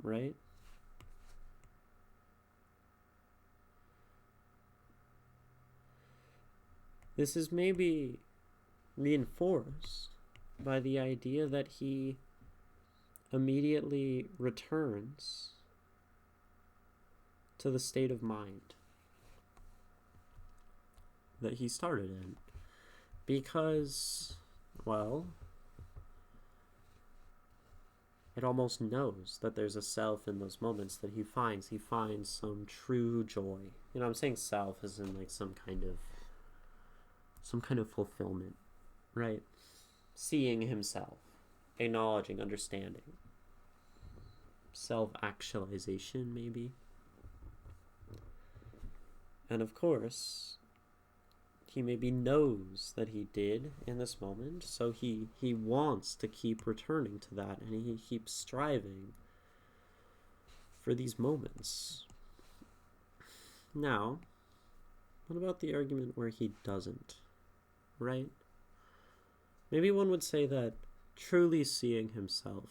S1: right? This is maybe reinforced by the idea that he immediately returns to the state of mind that he started in. Because, well, it almost knows that there's a self in those moments that he finds. He finds some true joy. You know, I'm saying self as in like some kind of fulfillment, right? Seeing himself, acknowledging, understanding, self-actualization, maybe. And of course, he maybe knows that he did in this moment, so he wants to keep returning to that, and he keeps striving for these moments. Now, what about the argument where he doesn't, right? Maybe one would say that truly seeing himself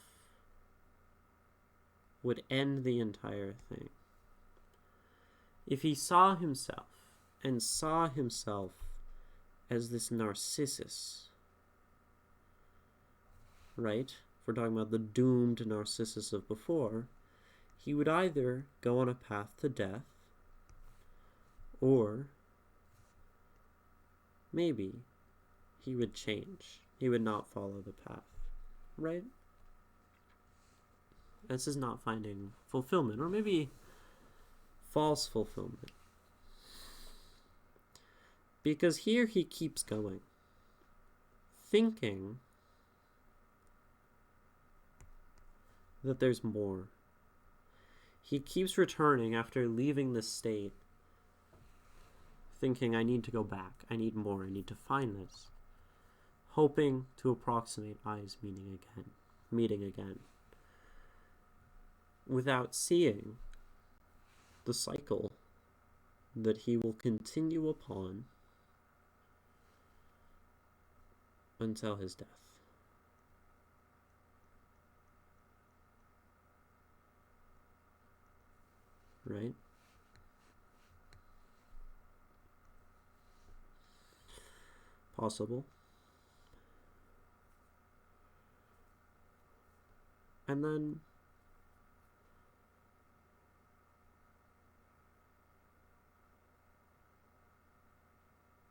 S1: would end the entire thing. If he saw himself and saw himself as this Narcissus, right? If we're talking about the doomed Narcissus of before, he would either go on a path to death, or maybe he would change. He would not follow the path, right? This is not finding fulfillment, or maybe false fulfillment. Because here he keeps going, thinking that there's more. He keeps returning after leaving this state, thinking, I need to go back, I need more, I need to find this, hoping to approximate eyes meeting again, without seeing the cycle that he will continue upon until his death. Right? Possible. And then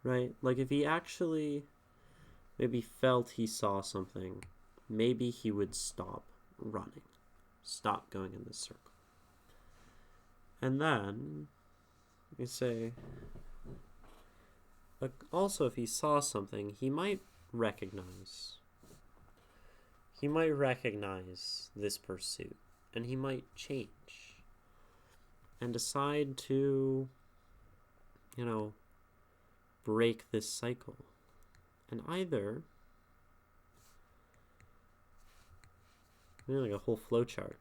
S1: right? Like if he actually maybe felt he saw something, maybe he would stop running, stop going in this circle. And then you say, but also if he saw something, he might recognize this pursuit, and he might change and decide to, break this cycle. And either, like a whole flowchart,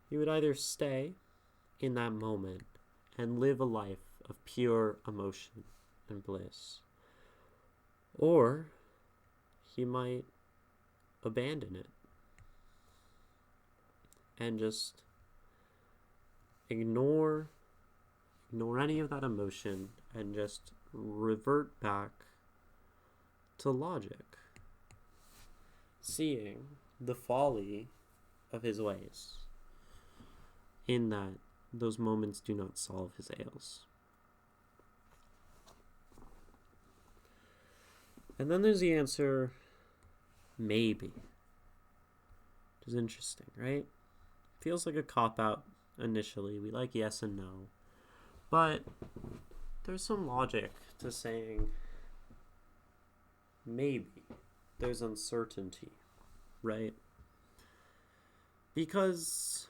S1: he would either stay in that moment and live a life of pure emotion and bliss, or he might abandon it and just ignore any of that emotion and just revert back to logic, seeing the folly of his ways, in that those moments do not solve his ails. And then there's the answer, maybe. Which is interesting, right? Feels like a cop-out initially. We like yes and no. But there's some logic to saying maybe. There's uncertainty, right? Because,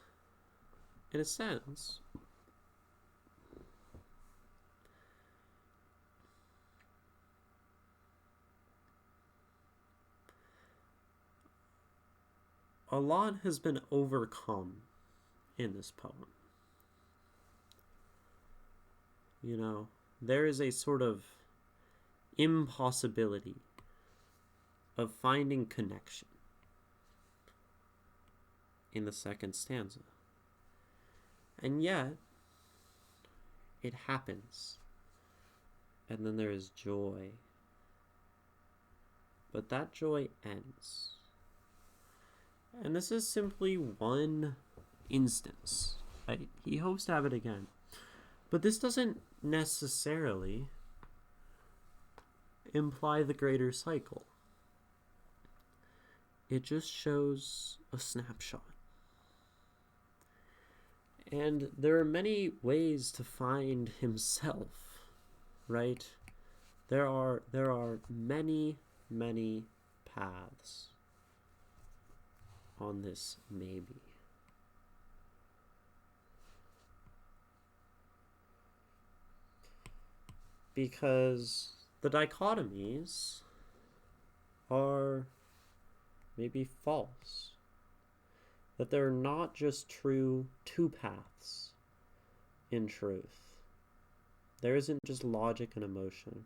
S1: in a sense, a lot has been overcome in this poem. There is a sort of impossibility of finding connection in the second stanza. And yet, it happens. And then there is joy. But that joy ends. And this is simply one instance. Right? He hopes to have it again. But this doesn't necessarily imply the greater cycle. It just shows a snapshot. And there are many ways to find himself, right? There are many, many paths on this maybe. Because the dichotomies are maybe false. That there are not just true two paths in truth. There isn't just logic and emotion.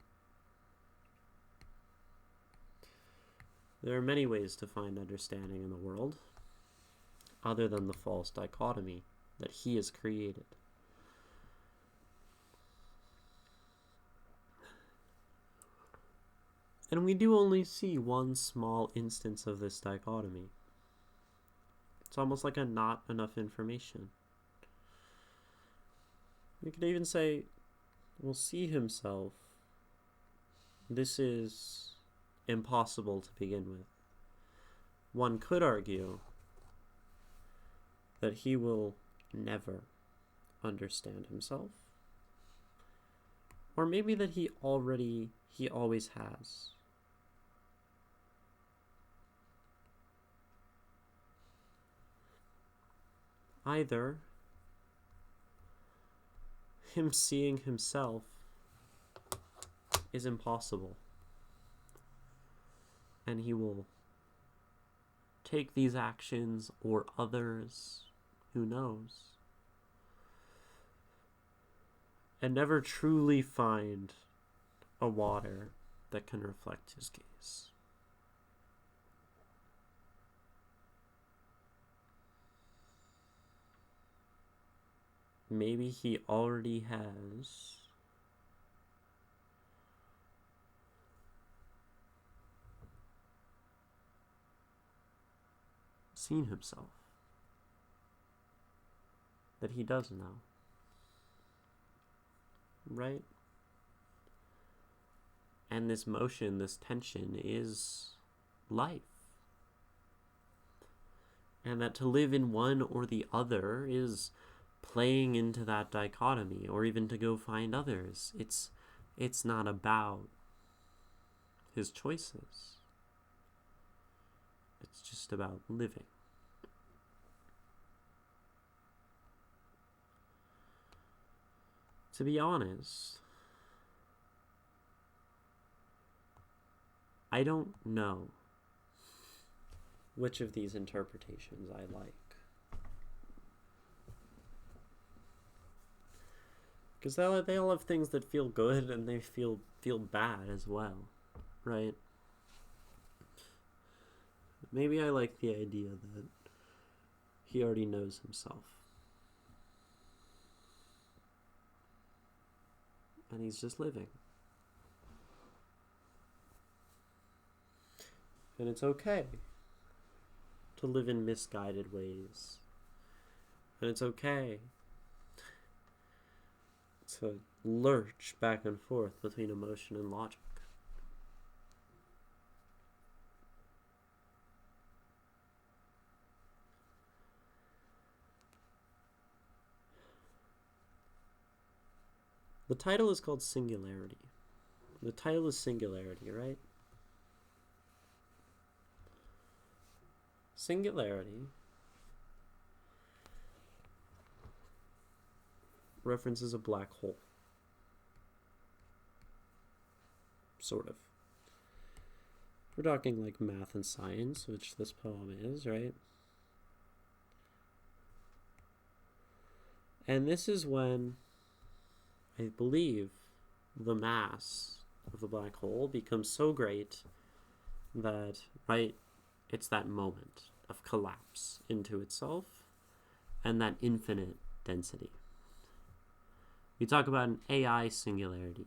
S1: There are many ways to find understanding in the world, other than the false dichotomy that he has created. And we do only see one small instance of this dichotomy. It's almost like a not enough information. We could even say, we'll see himself. This is impossible to begin with. One could argue that he will never understand himself. Or maybe that he always has. Either him seeing himself is impossible. And he will take these actions or others, who knows, and never truly find a water that can reflect his gaze. Maybe he already has seen himself, that he does know, right? And this motion, this tension is life. And that to live in one or the other is playing into that dichotomy, or even to go find others. It's not about his choices. It's just about living. To be honest, I don't know which of these interpretations I like. Because they all have things that feel good and they feel bad as well, right? Maybe I like the idea that he already knows himself. And he's just living. And it's okay to live in misguided ways. And it's okay to lurch back and forth between emotion and logic. The title is called Singularity. The title is Singularity, right? Singularity references a black hole. Sort of. We're talking like math and science, which this poem is, right? And this is when, I believe, the mass of the black hole becomes so great that, right, it's that moment of collapse into itself and that infinite density. We talk about an AI singularity,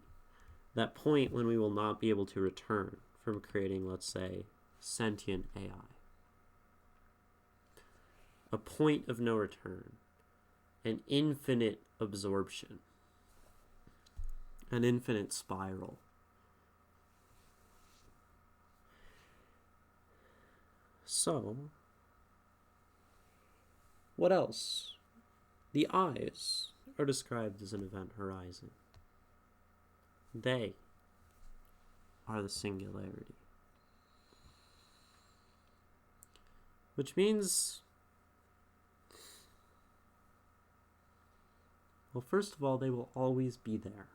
S1: that point when we will not be able to return from creating, let's say, sentient AI. A point of no return, an infinite absorption, an infinite spiral. So, what else? The eyes are described as an event horizon. They are the singularity. Which means, well, first of all, they will always be there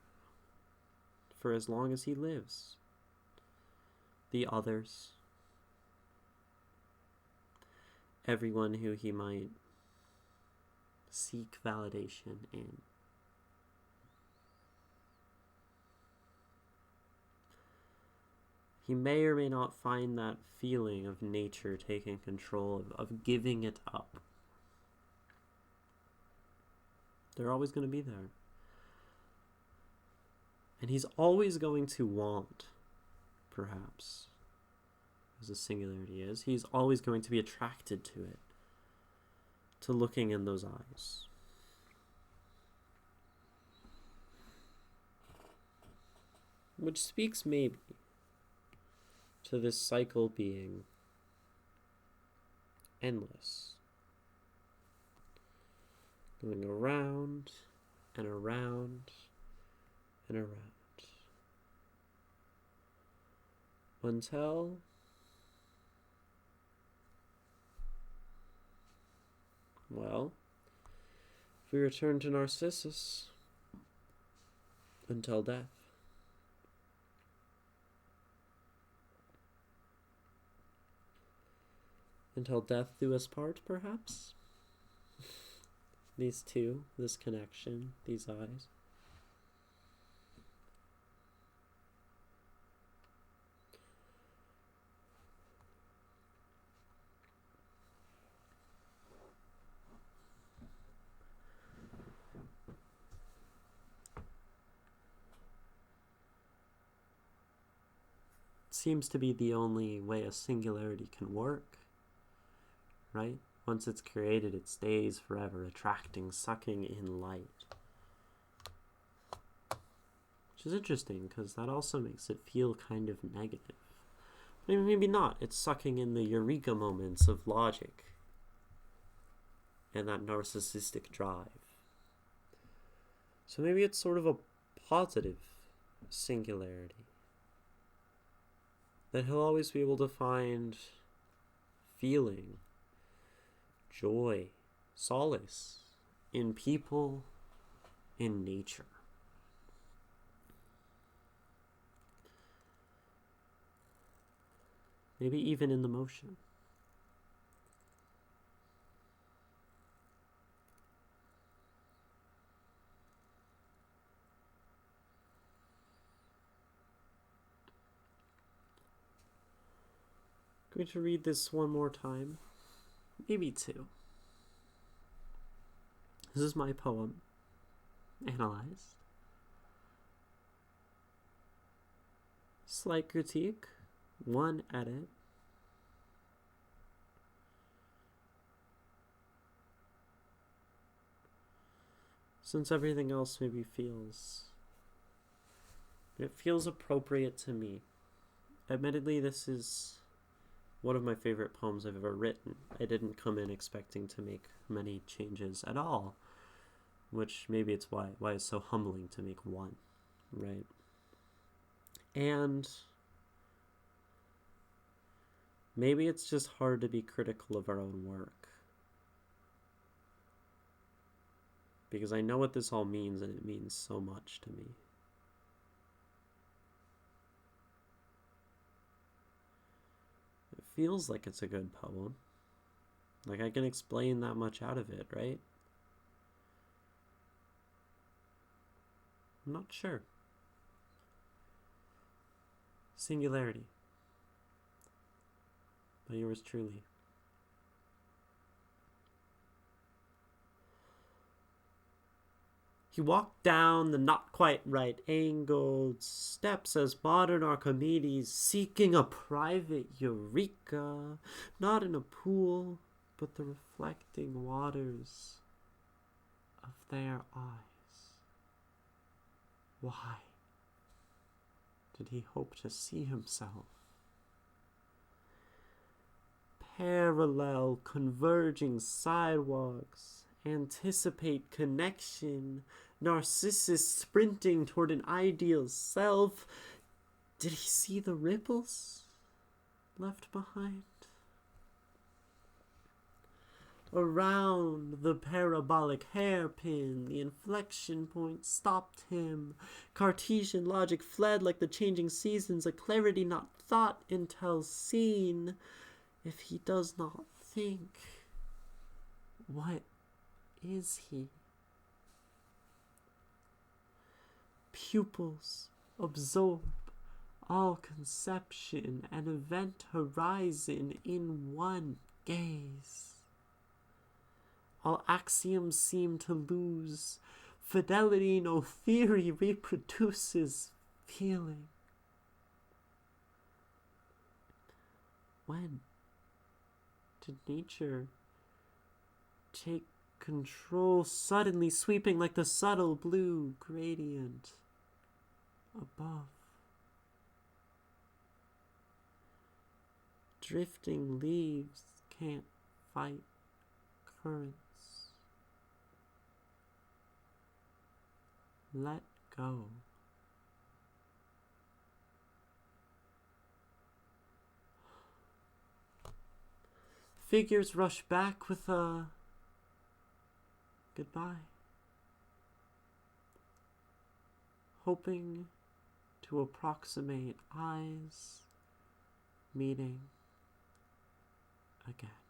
S1: for as long as he lives. The others, everyone who he might seek validation in. He may or may not find that feeling of nature taking control, of giving it up. They're always going to be there. And he's always going to want, perhaps, as a singularity is, he's always going to be attracted to it, to looking in those eyes. Which speaks maybe to this cycle being endless, going around and around and around, until well, if we return to Narcissus, until death. Until death do us part, perhaps? These two, this connection, these eyes. Seems to be the only way a singularity can work, right? Once it's created, it stays forever, attracting, sucking in light. Which is interesting, because that also makes it feel kind of negative. Maybe not. It's sucking in the eureka moments of logic and that narcissistic drive. So maybe it's sort of a positive singularity. That he'll always be able to find feeling, joy, solace in people, in nature. Maybe even in the motion. I'm going to read this one more time, maybe two. This is my poem, analyzed. Slight critique, one edit. Since everything else maybe feels appropriate to me. Admittedly, this is one of my favorite poems I've ever written. I didn't come in expecting to make many changes at all, which maybe it's why it's so humbling to make one, right? And maybe it's just hard to be critical of our own work. Because I know what this all means, and it means so much to me. It feels like it's a good poem. Like I can explain that much out of it, right? I'm not sure. Singularity. By yours truly. He walked down the not quite right angled steps as modern Archimedes, seeking a private eureka, not in a pool, but the reflecting waters of their eyes. Why did he hope to see himself? Parallel, converging sidewalks anticipate connection. Narcissus sprinting toward an ideal self. Did he see the ripples left behind? Around the parabolic hairpin, the inflection point stopped him. Cartesian logic fled like the changing seasons, a clarity not thought until seen. If he does not think, what is he? Pupils absorb all conception and event horizon in one gaze. All axioms seem to lose. Fidelity, no theory reproduces feeling. When did nature take control, suddenly sweeping like the subtle blue gradient above? Drifting leaves can't fight currents. Let go. Figures rush back with a goodbye, hoping to approximate eyes meeting again.